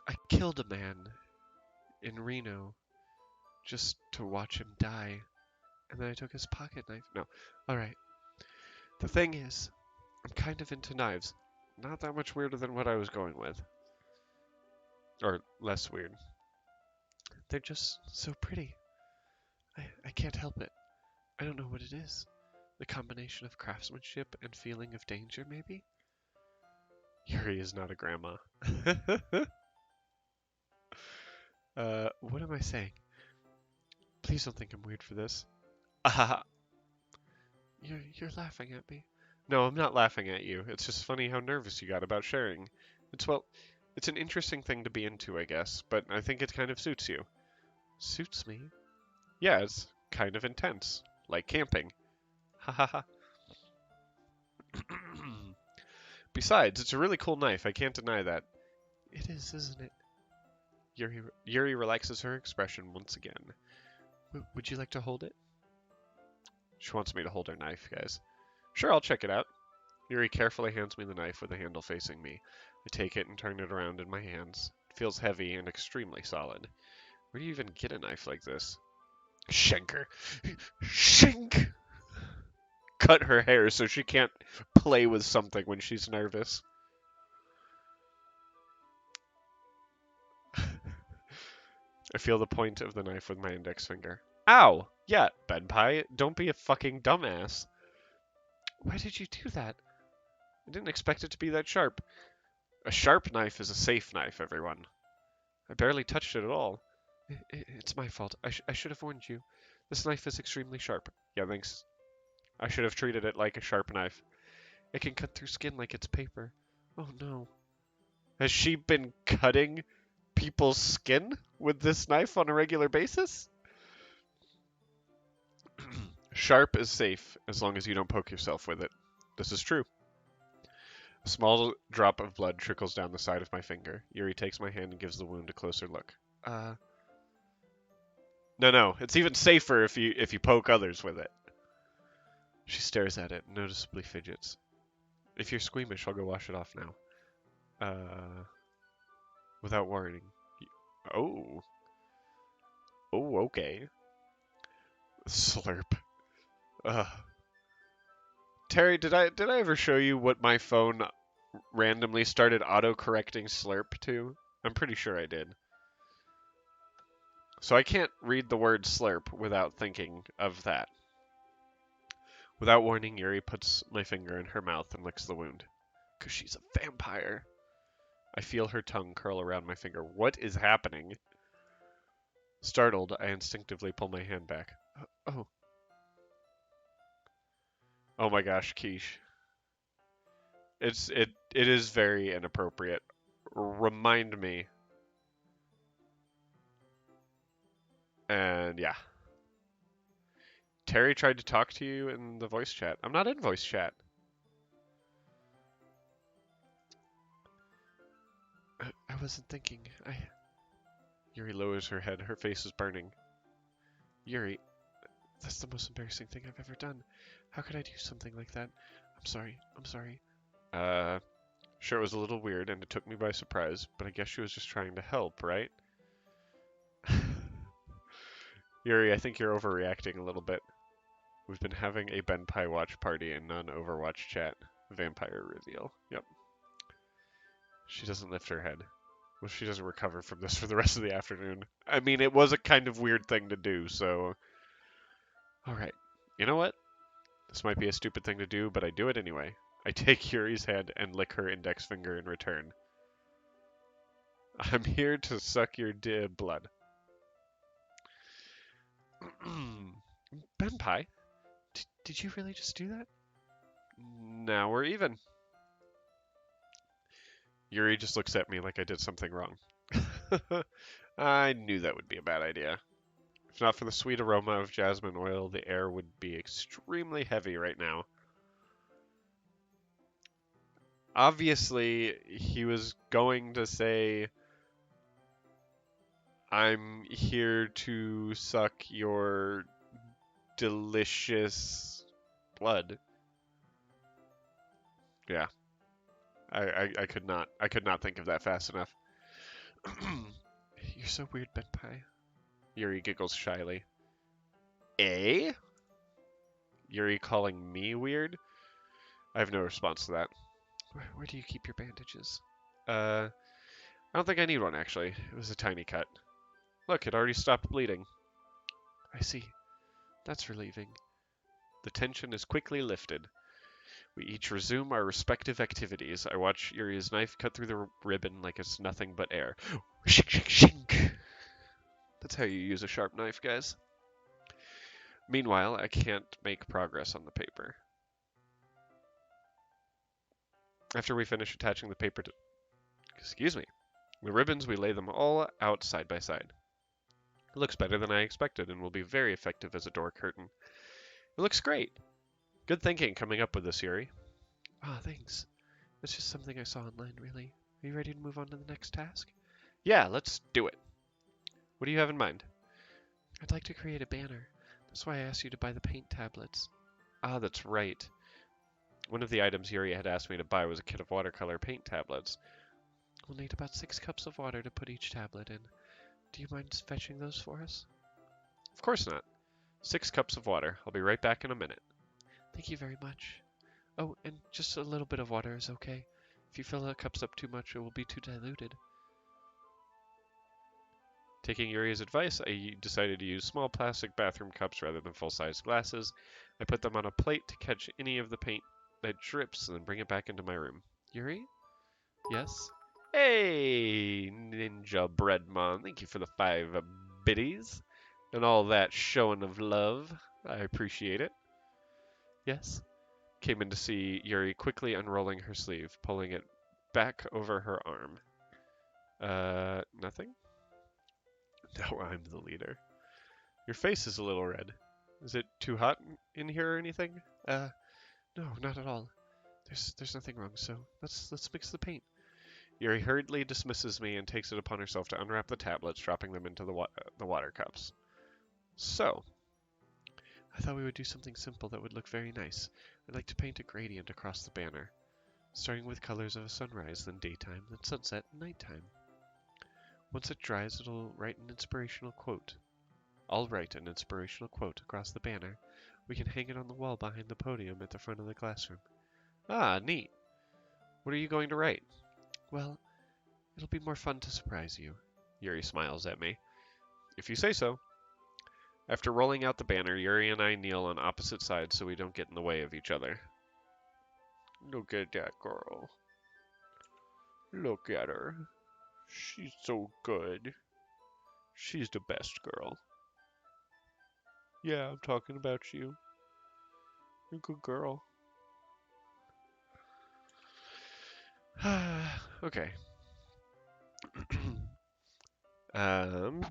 I killed a man in Reno just to watch him die. And then I took his pocket knife. No, alright. The thing is, I'm kind of into knives. Not that much weirder than what I was going with. Or less weird. They're just so pretty. I can't help it. I don't know what it is. The combination of craftsmanship and feeling of danger, maybe? Yuri is not a grandma. What am I saying? Please don't think I'm weird for this. Ah, you're laughing at me. No, I'm not laughing at you. It's just funny how nervous you got about sharing. It's an interesting thing to be into, I guess, but I think it kind of suits you. Suits me? Yeah, it's kind of intense. Like camping. Ha ha ha. Besides, it's a really cool knife. I can't deny that. It is, isn't it? Yuri relaxes her expression once again. Would you like to hold it? She wants me to hold her knife, guys. Sure, I'll check it out. Yuri carefully hands me the knife with the handle facing me. I take it and turn it around in my hands. It feels heavy and extremely solid. Where do you even get a knife like this? Schenker. Shink! Cut her hair so she can't play with something when she's nervous. I feel the point of the knife with my index finger. Ow! Yeah, Benpai, don't be a fucking dumbass. Why did you do that? I didn't expect it to be that sharp. A sharp knife is a safe knife, everyone. I barely touched it at all. It's my fault. I should have warned you. This knife is extremely sharp. Yeah, thanks. I should have treated it like a sharp knife. It can cut through skin like it's paper. Oh no. Has she been cutting people's skin with this knife on a regular basis? Sharp is safe as long as you don't poke yourself with it. This is true. A small drop of blood trickles down the side of my finger. Yuri takes my hand and gives the wound a closer look. No. It's even safer if you poke others with it. She stares at it and noticeably fidgets. If you're squeamish, I'll go wash it off now. Without warning. Oh. Oh, okay. Slurp. Terry, did I ever show you what my phone randomly started auto-correcting slurp to? I'm pretty sure I did. So I can't read the word slurp without thinking of that. Without warning, Yuri puts my finger in her mouth and licks the wound. 'Cause she's a vampire. I feel her tongue curl around my finger. What is happening? Startled, I instinctively pull my hand back. Oh. Oh my gosh, Quiche. It is very inappropriate. Remind me. And yeah. Terry tried to talk to you in the voice chat. I'm not in voice chat. I wasn't thinking. Yuri lowers her head. Her face is burning. Yuri, that's the most embarrassing thing I've ever done. How could I do something like that? I'm sorry. I'm sorry. Sure, it was a little weird and it took me by surprise, but I guess she was just trying to help, right? Yuri, I think you're overreacting a little bit. We've been having a Benpai watch party and non-Overwatch chat. Vampire reveal. Yep. She doesn't lift her head. Well, she doesn't recover from this for the rest of the afternoon. I mean, it was a kind of weird thing to do, so... Alright. You know what? This might be a stupid thing to do, but I do it anyway. I take Yuri's head and lick her index finger in return. I'm here to suck your blood. Benpai? Did you really just do that? Now we're even. Yuri just looks at me like I did something wrong. I knew that would be a bad idea. If not for the sweet aroma of jasmine oil, the air would be extremely heavy right now. Obviously, he was going to say, I'm here to suck your delicious blood. Yeah. I could not think of that fast enough. You're so weird, Benpai. Yuri giggles shyly. Eh? Yuri calling me weird? I have no response to that. Where do you keep your bandages? I don't think I need one, actually. It was a tiny cut. Look, it already stopped bleeding. I see. That's relieving. The tension is quickly lifted. We each resume our respective activities. I watch Yuri's knife cut through the ribbon like it's nothing but air. Shink, shink, shink. That's how you use a sharp knife, guys. Meanwhile, I can't make progress on the paper. After we finish attaching the paper to... the ribbons, we lay them all out side by side. It looks better than I expected and will be very effective as a door curtain. It looks great. Good thinking coming up with this, Yuri. Ah, thanks. It's just something I saw online, really. Are you ready to move on to the next task? Yeah, let's do it. What do you have in mind? I'd like to create a banner. That's why I asked you to buy the paint tablets. Ah, that's right. One of the items Yuri had asked me to buy was a kit of watercolor paint tablets. We'll need about 6 cups of water to put each tablet in. Do you mind fetching those for us? Of course not. 6 cups of water. I'll be right back in a minute. Thank you very much. Oh, and just a little bit of water is okay. If you fill the cups up too much, it will be too diluted. Taking Yuri's advice, I decided to use small plastic bathroom cups rather than full-size glasses. I put them on a plate to catch any of the paint that drips and then bring it back into my room. Yuri? Yes? Hey, Ninja Breadmon, thank you for the 5 biddies and all that showing of love. I appreciate it. Yes? Came in to see Yuri quickly unrolling her sleeve, pulling it back over her arm. Nothing? Now I'm the leader. Your face is a little red. Is it too hot in here or anything? No, not at all. There's nothing wrong, so let's mix the paint. Yuri hurriedly dismisses me and takes it upon herself to unwrap the tablets, dropping them into the water cups. So, I thought we would do something simple that would look very nice. I'd like to paint a gradient across the banner, starting with colors of a sunrise, then daytime, then sunset, and nighttime. Once it dries, I'll write an inspirational quote across the banner. We can hang it on the wall behind the podium at the front of the classroom. Ah, neat. What are you going to write? Well, it'll be more fun to surprise you. Yuri smiles at me. If you say so. After rolling out the banner, Yuri and I kneel on opposite sides so we don't get in the way of each other. Look at that girl. Look at her. She's so good. She's the best girl. Yeah, I'm talking about you. You're a good girl. Okay.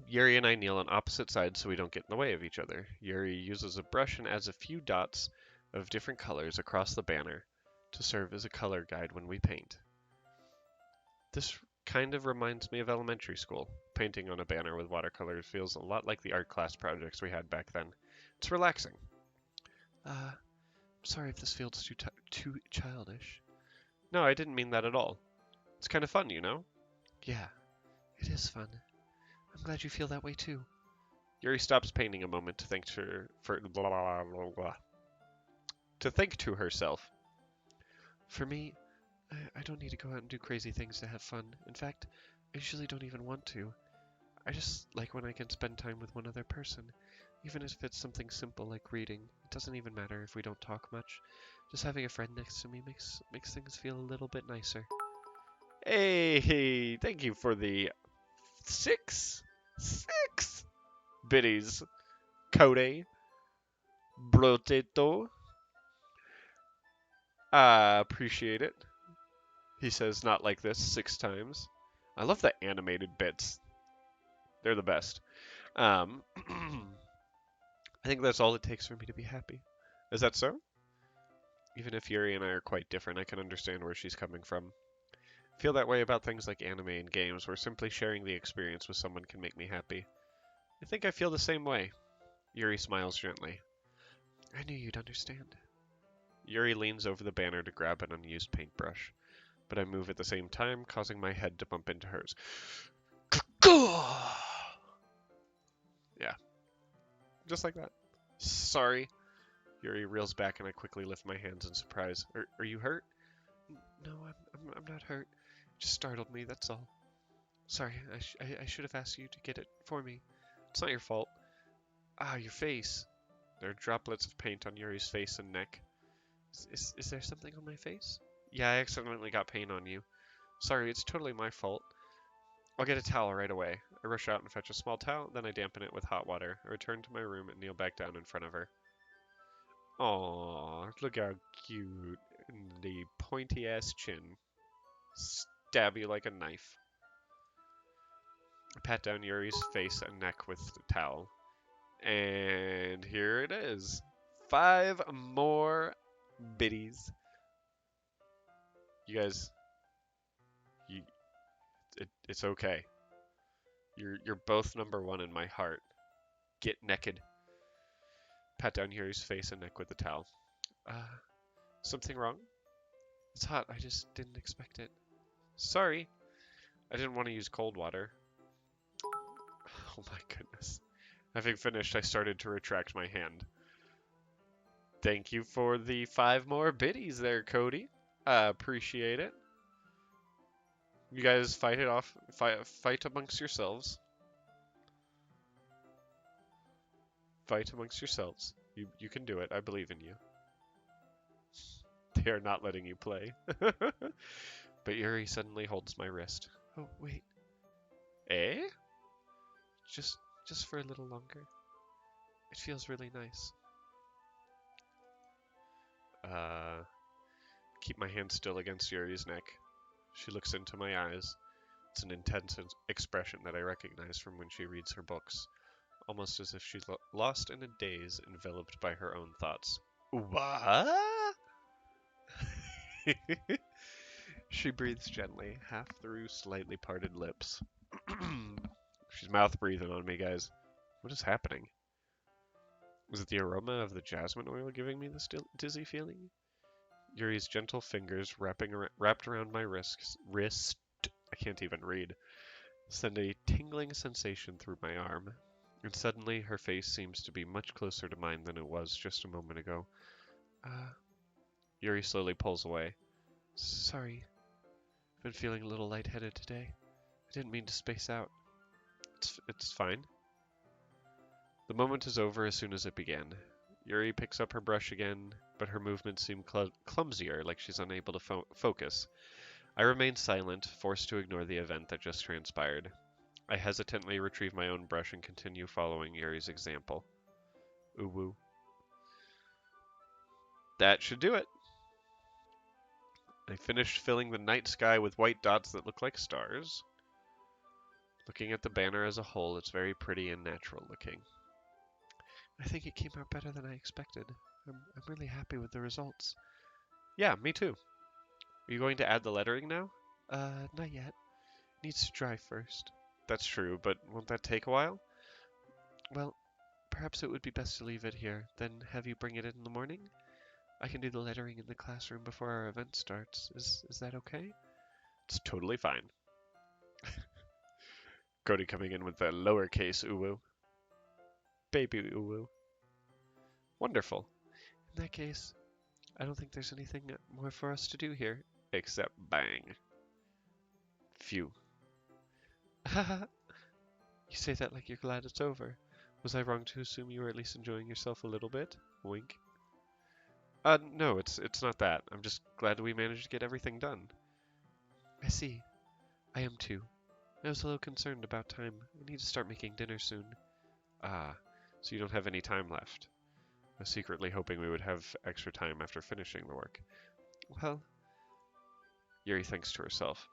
Yuri and I kneel on opposite sides so we don't get in the way of each other. Yuri uses a brush and adds a few dots of different colors across the banner to serve as a color guide when we paint. This Kind of reminds me of elementary school. Painting on a banner with watercolors feels a lot like the art class projects we had back then. It's relaxing. Sorry if this feels too childish. No, I didn't mean that at all. It's kind of fun, you know? Yeah, it is fun. I'm glad you feel that way too. Yuri stops painting a moment to think for blah, blah, blah, blah, to think to herself. For me, I don't need to go out and do crazy things to have fun. In fact, I usually don't even want to. I just like when I can spend time with one other person, even if it's something simple like reading. It doesn't even matter if we don't talk much. Just having a friend next to me makes things feel a little bit nicer. Hey, thank you for the six biddies, Cody, Broteto. I appreciate it. He says not like this 6 times. I love the animated bits. They're the best. I think that's all it takes for me to be happy. Is that so? Even if Yuri and I are quite different, I can understand where she's coming from. I feel that way about things like anime and games, where simply sharing the experience with someone can make me happy. I think I feel the same way. Yuri smiles gently. I knew you'd understand. Yuri leans over the banner to grab an unused paintbrush, but I move at the same time, causing my head to bump into hers. Yeah, just like that. Sorry. Yuri reels back and I quickly lift my hands in surprise. Are you hurt? No, I'm not hurt. It just startled me, that's all. Sorry, I should have asked you to get it for me. It's not your fault. Ah, your face. There are droplets of paint on Yuri's face and neck. Is there something on my face? Yeah, I accidentally got paint on you. Sorry, it's totally my fault. I'll get a towel right away. I rush out and fetch a small towel, then I dampen it with hot water. I return to my room and kneel back down in front of her. Aww, look how cute. The pointy-ass chin. Stab you like a knife. I pat down Yuri's face and neck with the towel. And here it is. 5 more biddies. You guys, it's okay. You're both number 1 in my heart. Get naked. Pat down Yuri's face and neck with the towel. Something wrong? It's hot. I just didn't expect it. Sorry. I didn't want to use cold water. Oh my goodness. Having finished, I started to retract my hand. Thank you for the 5 more biddies there, Cody. I appreciate it. You guys fight it off. Fight amongst yourselves. Fight amongst yourselves. You can do it. I believe in you. They are not letting you play. But Yuri suddenly holds my wrist. Oh, wait. Eh? Just for a little longer. It feels really nice. Keep my hand still against Yuri's neck. She looks into my eyes. It's an intense expression that I recognize from when she reads her books, almost as if she's lost in a daze, enveloped by her own thoughts. What? She breathes gently, half through slightly parted lips. She's mouth breathing on me, guys. What is happening? Was it the aroma of the jasmine oil giving me this dizzy feeling? Yuri's gentle fingers wrapped around my wrist, I can't even read, send a tingling sensation through my arm. And suddenly her face seems to be much closer to mine than it was just a moment ago. Yuri slowly pulls away. Sorry. I've been feeling a little lightheaded today. I didn't mean to space out. It's fine. The moment is over as soon as it began. Yuri picks up her brush again, but her movements seem clumsier, like she's unable to focus. I remain silent, forced to ignore the event that just transpired. I hesitantly retrieve my own brush and continue following Yuri's example. Ooh woo. That should do it. I finished filling the night sky with white dots that look like stars. Looking at the banner as a whole, it's very pretty and natural looking. I think it came out better than I expected. I'm really happy with the results. Yeah, me too. Are you going to add the lettering now? Not yet. Needs to dry first. That's true, but won't that take a while? Well, perhaps it would be best to leave it here, then have you bring it in the morning? I can do the lettering in the classroom before our event starts. Is that okay? It's totally fine. Cody coming in with the lowercase uwu. Baby uwu. Wonderful. In that case, I don't think there's anything more for us to do here, except bang. Phew. Haha. You say that like you're glad it's over. Was I wrong to assume you were at least enjoying yourself a little bit? Wink. No, it's not that. I'm just glad we managed to get everything done. I see. I am too. I was a little concerned about time. I need to start making dinner soon. Ah, so you don't have any time left. I was secretly hoping we would have extra time after finishing the work. Well, Yuri thinks to herself.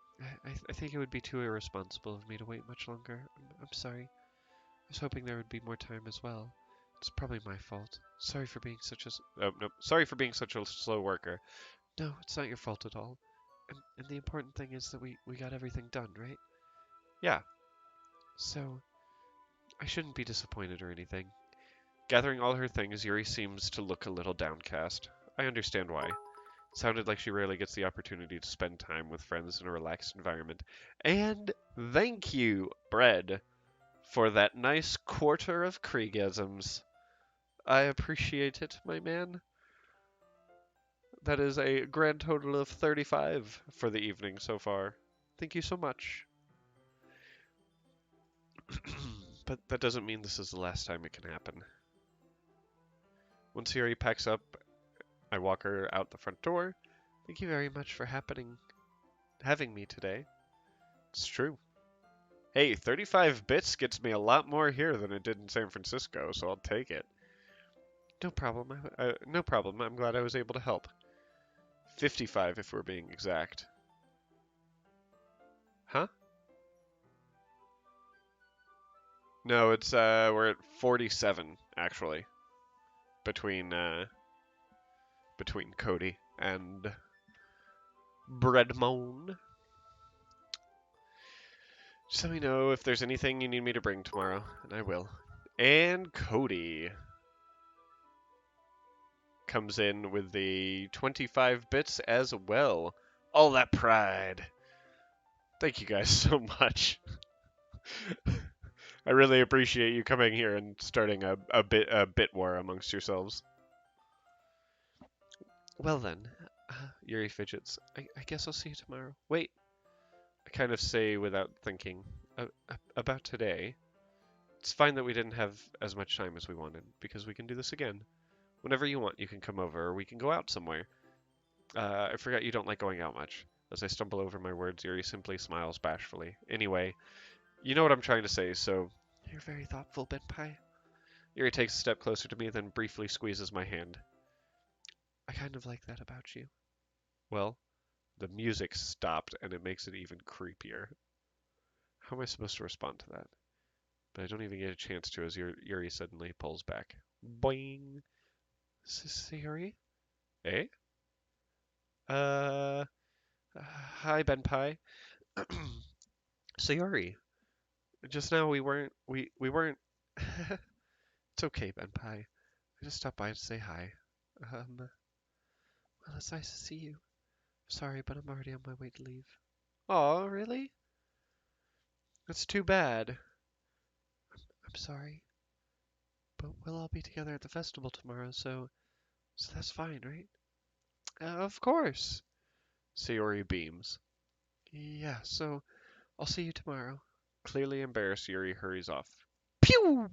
I think it would be too irresponsible of me to wait much longer. I'm sorry. I was hoping there would be more time as well. It's probably my fault. Sorry for being such a no. Sorry for being such a slow worker. No, it's not your fault at all. And the important thing is that we got everything done, right? Yeah. So, I shouldn't be disappointed or anything. Gathering all her things, Yuri seems to look a little downcast. I understand why. It sounded like she rarely gets the opportunity to spend time with friends in a relaxed environment. And thank you, Bread, for that nice quarter of Kriegisms. I appreciate it, my man. That is a grand total of 35 for the evening so far. Thank you so much. But that doesn't mean this is the last time it can happen. Once Yuri packs up, I walk her out the front door. Thank you very much for having me today. It's true. Hey, 35 bits gets me a lot more here than it did in San Francisco, so I'll take it. No problem. No problem. I'm glad I was able to help. 55 if we're being exact. Huh? No, it's we're at 47 actually between Cody and Breadmone. Just let me know if there's anything you need me to bring tomorrow, and I will. And Cody comes in with the 25 bits as well. All that pride. Thank you guys so much. I really appreciate you coming here and starting a bit war amongst yourselves. Well then, Yuri fidgets. I guess I'll see you tomorrow. Wait, I kind of say without thinking. About today. It's fine that we didn't have as much time as we wanted, because we can do this again. Whenever you want, you can come over, or we can go out somewhere. I forgot you don't like going out much. As I stumble over my words, Yuri simply smiles bashfully. Anyway, you know what I'm trying to say, so... You're very thoughtful, Benpai. Yuri takes a step closer to me, then briefly squeezes my hand. I kind of like that about you. Well, the music stopped, and it makes it even creepier. How am I supposed to respond to that? But I don't even get a chance to as Yuri suddenly pulls back. Boing! Sayori? Eh? Uh... Hi, Benpai. Sayori. Just now we weren't... It's okay, Benpai. I just stopped by to say hi. Well, it's nice to see you. Sorry, but I'm already on my way to leave. Aw, really? That's too bad. I'm sorry. But we'll all be together at the festival tomorrow, so that's fine, right? Of course. Sayori beams. Yeah, so I'll see you tomorrow. Clearly embarrassed, Yuri hurries off. Pew!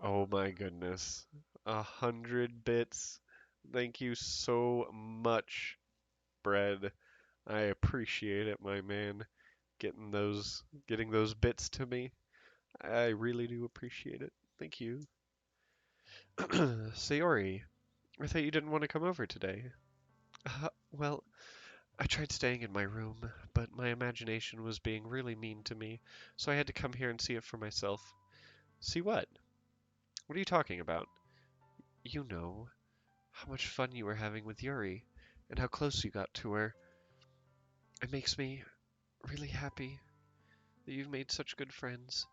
Oh my goodness. 100 bits. Thank you so much, Bread. I appreciate it, my man. Getting those bits to me. I really do appreciate it. Thank you. Sayori, I thought you didn't want to come over today. Well, I tried staying in my room, but my imagination was being really mean to me, so I had to come here and see it for myself. See what? What are you talking about? You know, how much fun you were having with Yuri, and how close you got to her. It makes me really happy that you've made such good friends.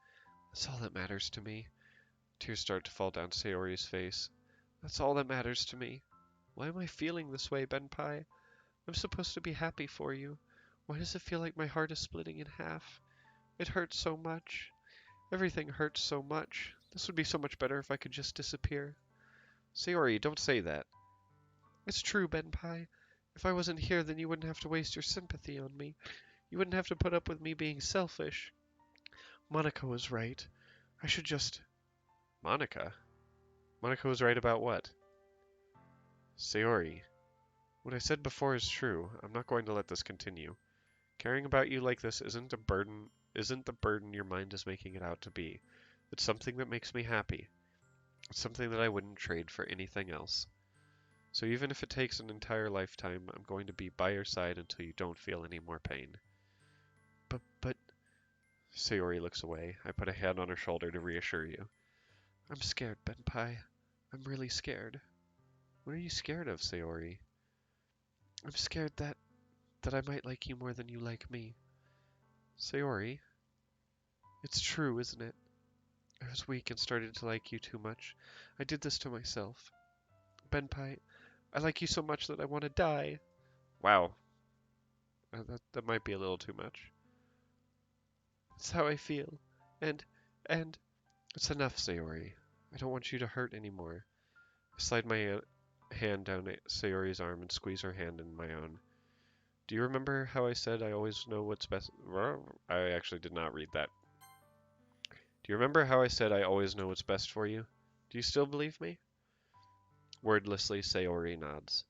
That's all that matters to me. Tears start to fall down Sayori's face. That's all that matters to me. Why am I feeling this way, Benpai? I'm supposed to be happy for you. Why does it feel like my heart is splitting in half? It hurts so much. Everything hurts so much. This would be so much better if I could just disappear. Sayori, don't say that. It's true, Benpai. If I wasn't here, then you wouldn't have to waste your sympathy on me. You wouldn't have to put up with me being selfish. Monica was right. I should just... Monica? Monica was right about what? Sayori, what I said before is true. I'm not going to let this continue. Caring about you like this isn't the burden your mind is making it out to be. It's something that makes me happy. It's something that I wouldn't trade for anything else. So even if it takes an entire lifetime, I'm going to be by your side until you don't feel any more pain. But... Sayori looks away. I put a hand on her shoulder to reassure you. I'm scared, Benpai. I'm really scared. What are you scared of, Sayori? I'm scared that I might like you more than you like me. Sayori, it's true, isn't it? I was weak and started to like you too much. I did this to myself. Benpai, I like you so much that I want to die. Wow. That might be a little too much. It's how I feel. And... It's enough, Sayori. I don't want you to hurt anymore. I slide my hand down Sayori's arm and squeeze her hand in my own. Do you remember how I said I always know what's best? I actually did not read that. Do you remember how I said I always know what's best for you? Do you still believe me? Wordlessly, Sayori nods.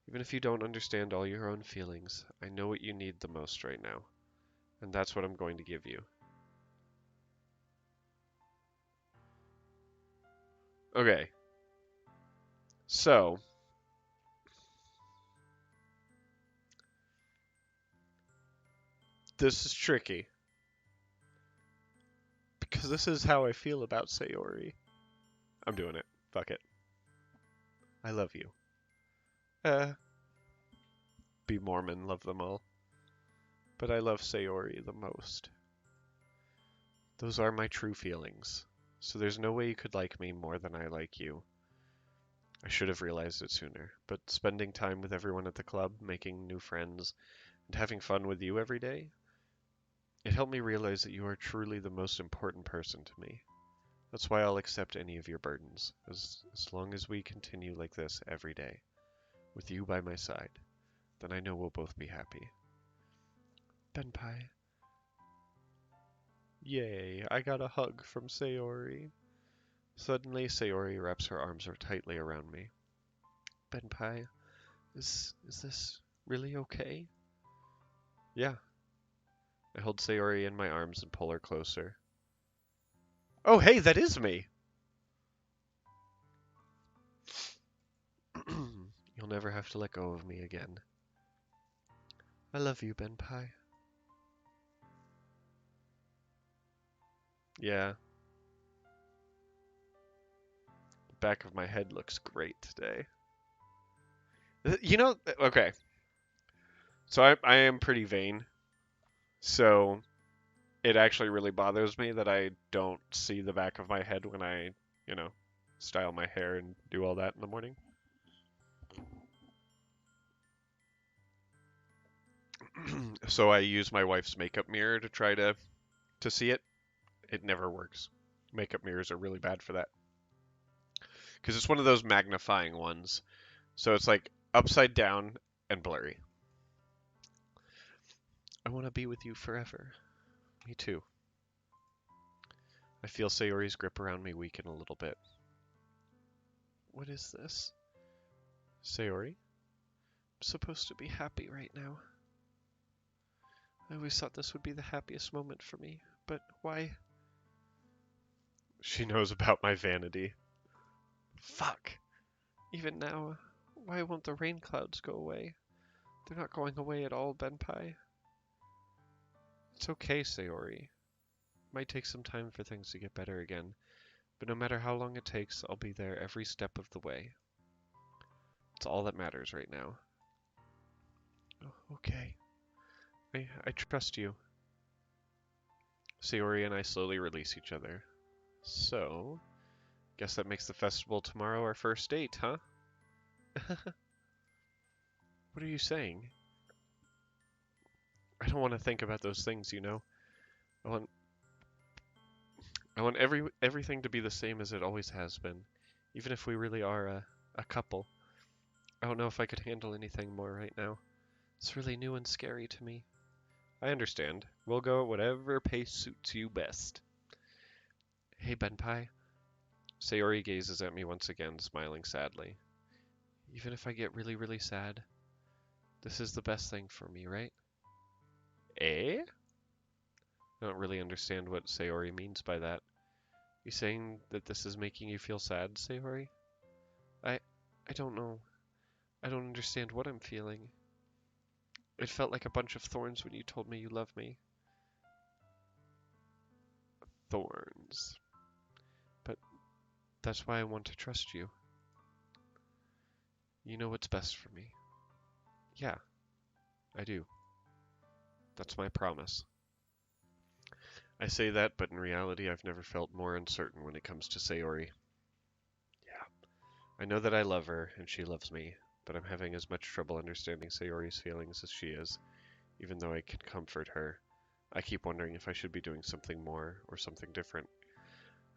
Even if you don't understand all your own feelings, I know what you need the most right now. And that's what I'm going to give you. Okay. So... This is tricky. Because this is how I feel about Sayori. I'm doing it. Fuck it. I love you. Be Mormon, love them all. But I love Sayori the most. Those are my true feelings. So there's no way you could like me more than I like you. I should have realized it sooner, but spending time with everyone at the club, making new friends, and having fun with you every day, it helped me realize that you are truly the most important person to me. That's why I'll accept any of your burdens, as long as we continue like this every day, with you by my side. Then I know we'll both be happy. Benpai. Yay, I got a hug from Sayori. Suddenly, Sayori wraps her arms tightly around me. Benpai, is this really okay? Yeah. I hold Sayori in my arms and pull her closer. Oh, hey, that is me! You'll never have to let go of me again. I love you, Benpai. Yeah. The back of my head looks great today. You know, okay. So I am pretty vain. So it actually really bothers me that I don't see the back of my head when I, style my hair and do all that in the morning. So I use my wife's makeup mirror to try to see it. It never works. Makeup mirrors are really bad for that. Because it's one of those magnifying ones. So it's like upside down and blurry. I want to be with you forever. Me too. I feel Sayori's grip around me weaken a little bit. What is this? Sayori? I'm supposed to be happy right now. I always thought this would be the happiest moment for me, but why? She knows about my vanity. Fuck. Even now, why won't the rain clouds go away? They're not going away at all, Benpai. It's okay, Sayori. It might take some time for things to get better again, but no matter how long it takes, I'll be there every step of the way. It's all that matters right now. Oh, okay. I trust you. Sayori and I slowly release each other. So, guess that makes the festival tomorrow our first date, huh? What are you saying? I don't want to think about those things, you know. I want I want everything to be the same as it always has been, even if we really are a couple. I don't know if I could handle anything more right now. It's really new and scary to me. I understand. We'll go at whatever pace suits you best. Hey, Benpai. Sayori gazes at me once again, smiling sadly. Even if I get really, really sad, this is the best thing for me, right? Eh? I don't really understand what Sayori means by that. You saying that this is making you feel sad, Sayori? I I don't know. I don't understand what I'm feeling. It felt like a bunch of thorns when you told me you love me. Thorns. But that's why I want to trust you. You know what's best for me. Yeah, I do. That's my promise. I say that, but in reality, I've never felt more uncertain when it comes to Sayori. Yeah, I know that I love her, and she loves me, but I'm having as much trouble understanding Sayori's feelings as she is, even though I can comfort her. I keep wondering if I should be doing something more, or something different.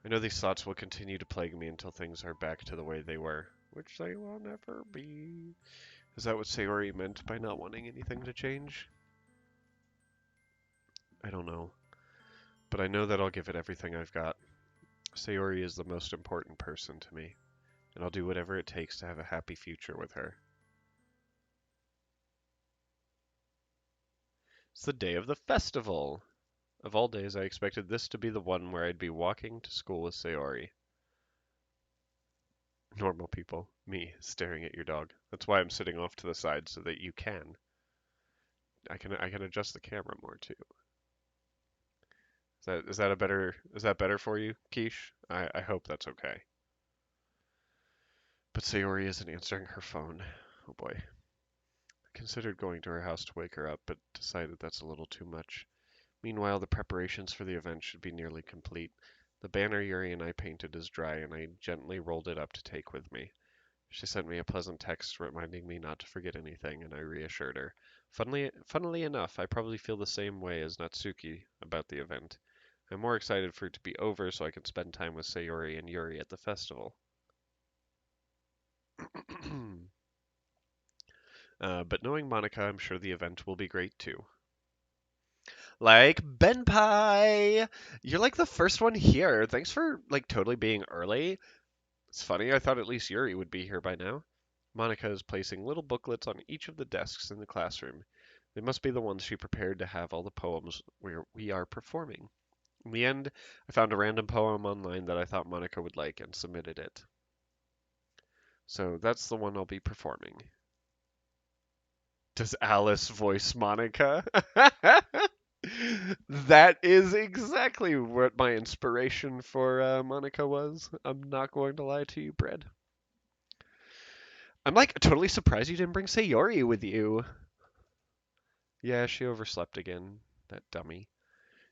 I know these thoughts will continue to plague me until things are back to the way they were, which they will never be. Is that what Sayori meant by not wanting anything to change? I don't know, but I know that I'll give it everything I've got. Sayori is the most important person to me, and I'll do whatever it takes to have a happy future with her. It's the day of the festival! Of all days, I expected this to be the one where I'd be walking to school with Sayori. Normal people. Me, staring at your dog. That's why I'm sitting off to the side so that you can. I can adjust the camera more too. Is that better for you, Quiche? I hope that's okay. But Sayori isn't answering her phone. Oh boy. I considered going to her house to wake her up, but decided that's a little too much. Meanwhile, the preparations for the event should be nearly complete. The banner Yuri and I painted is dry, and I gently rolled it up to take with me. She sent me a pleasant text reminding me not to forget anything, and I reassured her. Funnily enough, I probably feel the same way as Natsuki about the event. I'm more excited for it to be over so I can spend time with Sayori and Yuri at the festival. But knowing Monica, I'm sure the event will be great too. Like Benpai, you're like the first one here. Thanks for like totally being early. It's funny, I thought at least Yuri would be here by now. Monica is placing little booklets on each of the desks in the classroom. They must be the ones she prepared to have all the poems we are performing. In the end, I found a random poem online that I thought Monica would like and submitted it. So that's the one I'll be performing. Does Alice voice Monica? That is exactly what my inspiration for Monica was. I'm not going to lie to you, Brad. I'm like totally surprised you didn't bring Sayori with you. Yeah, she overslept again. That dummy.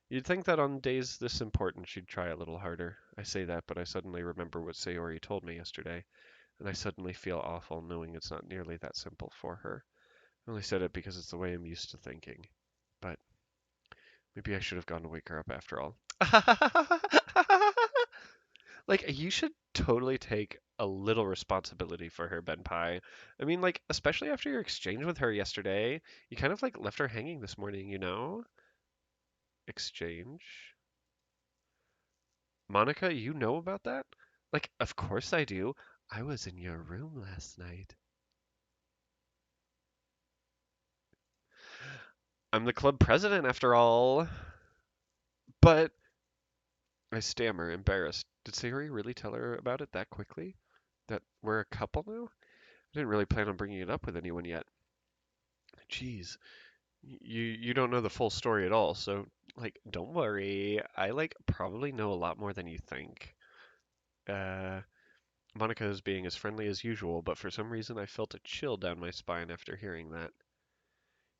You'd think that on days this important she'd try a little harder. I say that, but I suddenly remember what Sayori told me yesterday, and I suddenly feel awful knowing it's not nearly that simple for her. I only said it because it's the way I'm used to thinking. But maybe I should have gone to wake her up after all. Like, you should totally take a little responsibility for her, Benpai. I mean, like, especially after your exchange with her yesterday, you kind of like left her hanging this morning, you know? Exchange? Monica, you know about that? Like, of course I do. I was in your room last night. I'm the club president after all. But I stammer, embarrassed. Did Sayori really tell her about it that quickly? That we're a couple now? I didn't really plan on bringing it up with anyone yet. Jeez, you don't know the full story at all, so like don't worry. I like probably know a lot more than you think. Uh, Monica is being as friendly as usual, but for some reason I felt a chill down my spine after hearing that.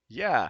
Yeah,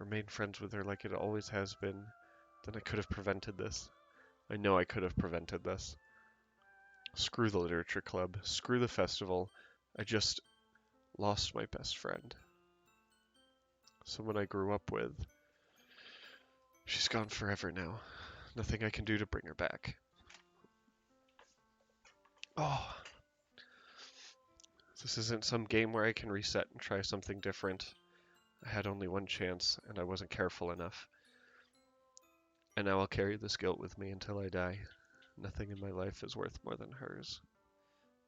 remain friends with her like it always has been, then I could have prevented this. I know I could have prevented this. Screw the literature club. Screw the festival. I just lost my best friend. Someone I grew up with. She's gone forever now. Nothing I can do to bring her back. Oh. This isn't some game where I can reset and try something different. I had only one chance, and I wasn't careful enough. And now I'll carry this guilt with me until I die. Nothing in my life is worth more than hers.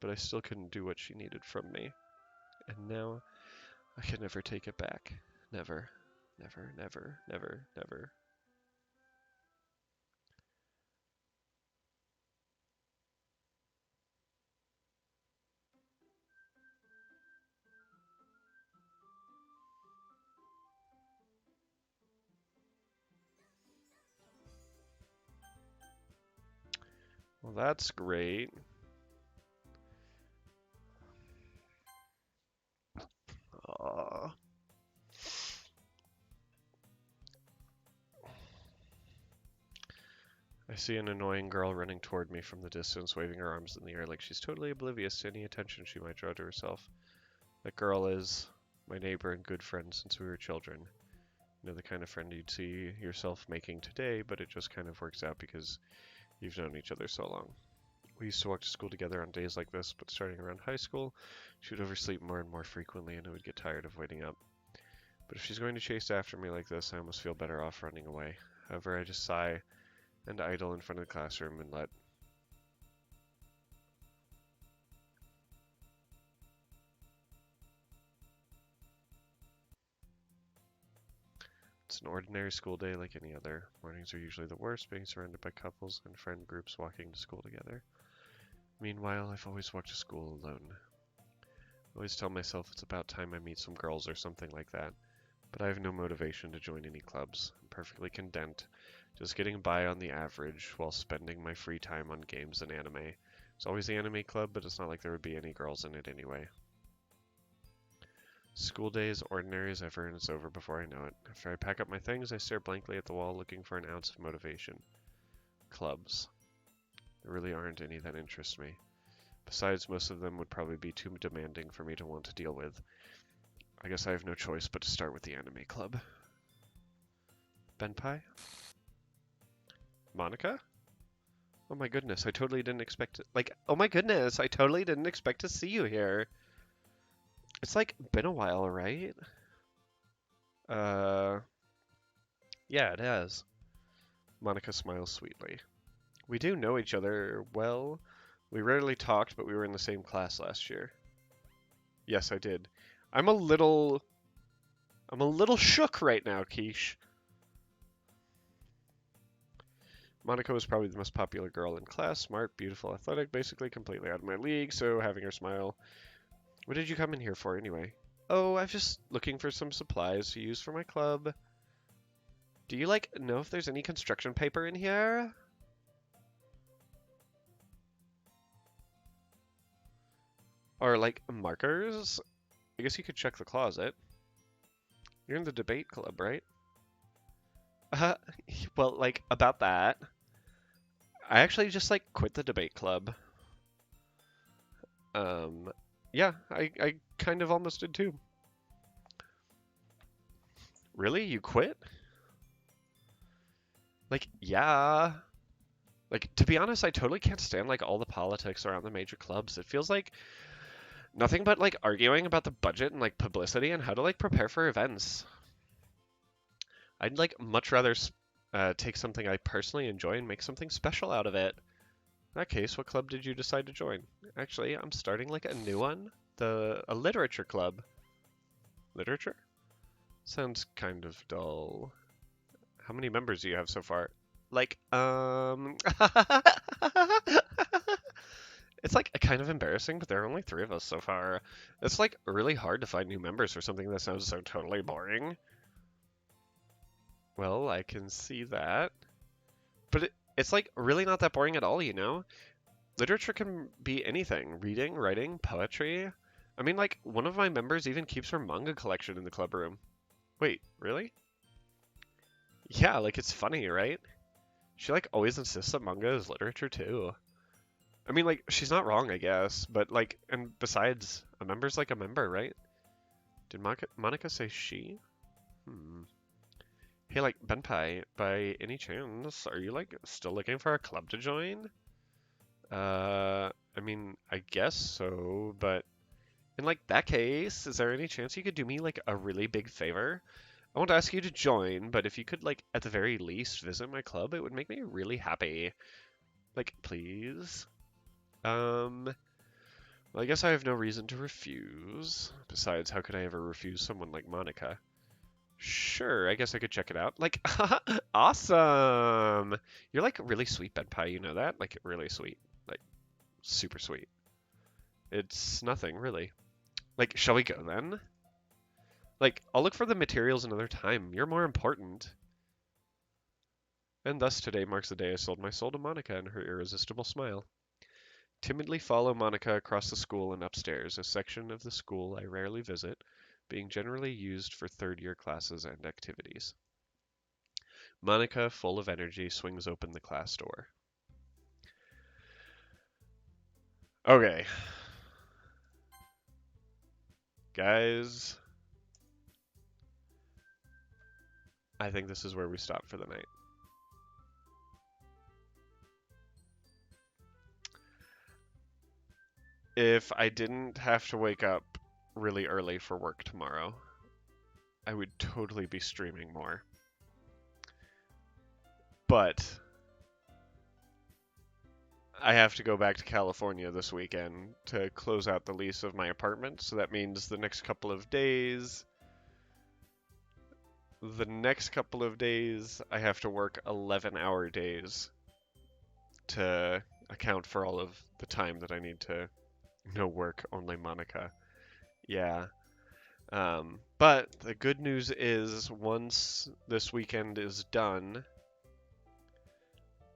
But I still couldn't do what she needed from me. And now, I can never take it back. Never. Never, never, never, never. Well, that's great. Aww. I see an annoying girl running toward me from the distance, waving her arms in the air like she's totally oblivious to any attention she might draw to herself. That girl is my neighbor and good friend since we were children. You know, the kind of friend you'd see yourself making today, but it just kind of works out because you've known each other so long. We used to walk to school together on days like this, but starting around high school, she would oversleep more and more frequently, and I would get tired of waiting up. But if she's going to chase after me like this, I almost feel better off running away. However, I just sigh and idle in front of the classroom and let It's an ordinary school day like any other. Mornings are usually the worst, being surrounded by couples and friend groups walking to school together. Meanwhile, I've always walked to school alone. I always tell myself it's about time I meet some girls or something like that, but I have no motivation to join any clubs. I'm perfectly content, just getting by on the average while spending my free time on games and anime. It's always the anime club, but it's not like there would be any girls in it anyway. School day is ordinary as ever, and it's over before I know it. After I pack up my things, I stare blankly at the wall, looking for an ounce of motivation. Clubs. There really aren't any that interest me. Besides, most of them would probably be too demanding for me to want to deal with. I guess I have no choice but to start with the anime club. Benpai? Monica? Oh my goodness, I totally didn't expect to, oh my goodness, I totally didn't expect to see you here. It's been a while, right? Yeah, it has. Monica smiles sweetly. We do know each other well. We rarely talked, but we were in the same class last year. Yes, I did. I'm a little shook right now, Quiche. Monica was probably the most popular girl in class. Smart, beautiful, athletic, basically completely out of my league, so having her smile. What did you come in here for anyway? Oh, I'm just looking for some supplies to use for my club. Do you, know if there's any construction paper in here? Or, markers? I guess you could check the closet. You're in the debate club, right? Uh, well, about that. I actually just, quit the debate club. Yeah, I kind of almost did too. Really? You quit? Yeah. To be honest, I totally can't stand, all the politics around the major clubs. It feels like nothing but, arguing about the budget and, publicity and how to, prepare for events. I'd, much rather take something I personally enjoy and make something special out of it. In that case, what club did you decide to join? Actually, I'm starting, a new one. A literature club. Literature? Sounds kind of dull. How many members do you have so far? It's kind of embarrassing, but there are only 3 of us so far. It's really hard to find new members for something that sounds so totally boring. Well, I can see that. But it's really not that boring at all, you know? Literature can be anything. Reading, writing, poetry. I mean, one of my members even keeps her manga collection in the club room. Wait, really? Yeah, like it's funny, right? She like always insists that manga is literature too. I mean, like she's not wrong, I guess, but like, and besides, a member's like a member, right? Did Monica say she? Hmm. Hey, like Benpai, by any chance, are you like still looking for a club to join? I mean, I guess so, but in like that case, is there any chance you could do me like a really big favor? I won't ask you to join, but if you could like at the very least visit my club, it would make me really happy. Like, please. Well, I guess I have no reason to refuse. Besides, how could I ever refuse someone like Monica? Sure, I guess I could check it out. Like, awesome! You're like really sweet, Benpai, you know that? Like, really sweet. Like, super sweet. It's nothing, really. Like, shall we go then? Like, I'll look for the materials another time. You're more important. And thus today marks the day I sold my soul to Monica and her irresistible smile. Timidly follow Monica across the school and upstairs, a section of the school I rarely visit, being generally used for third-year classes and activities. Monica, full of energy, swings open the class door. Okay. Guys, I think this is where we stop for the night. If I didn't have to wake up really early for work tomorrow, I would totally be streaming more. But I have to go back to California this weekend to close out the lease of my apartment, so that means the next couple of days I have to work 11-hour days to account for all of the time that I need to no work, only Monica. Yeah. But the good news is once this weekend is done,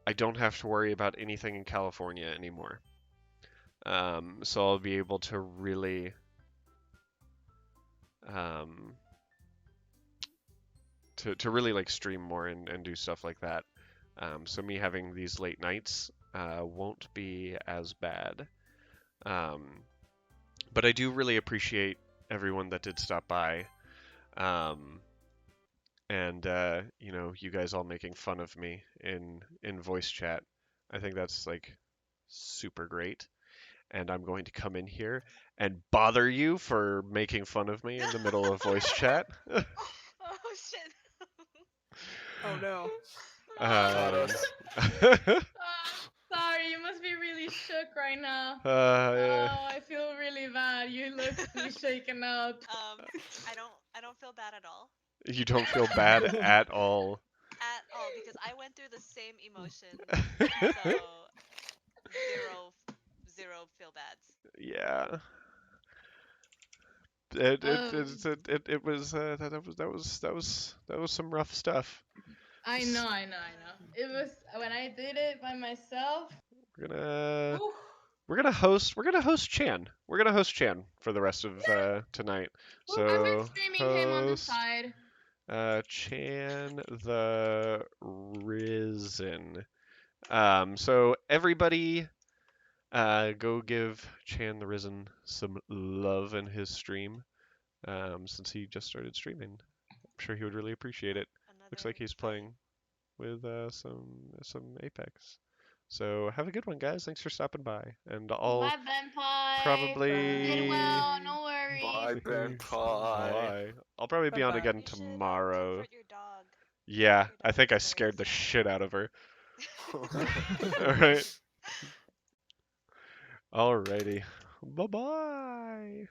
I don't have to worry about anything in California anymore. So I'll be able to really to really like stream more and do stuff like that. So me having these late nights won't be as bad. But I do really appreciate everyone that did stop by. And you know, you guys all making fun of me in voice chat. I think that's like super great. And I'm going to come in here and bother you for making fun of me in the middle of voice chat. Oh shit. Oh no. Um, Sorry, you must be really shook right now. yeah. Oh, I feel really bad. You look really shaken up. I don't feel bad at all. You don't feel bad at all. At all, because I went through the same emotion. So zero feel bads. Yeah. It was that was some rough stuff. I know. It was when I did it by myself. Oof. We're gonna host Chan. We're gonna host Chan for the rest of tonight. I've been So streaming him on the side. Chan the Risen. So everybody, go give Chan the Risen some love in his stream. Since he just started streaming, I'm sure he would really appreciate it. Looks like he's playing with some Apex. So have a good one, guys. Thanks for stopping by, and I'll Bye, Benpai. probably Did well. No worries. Bye, Benpai. Bye. I'll probably be on Bye-bye. again You should, tomorrow. comfort your dog. Yeah, Your I dog think I is very scared the sad. shit out of her. All right. Alrighty. Bye bye.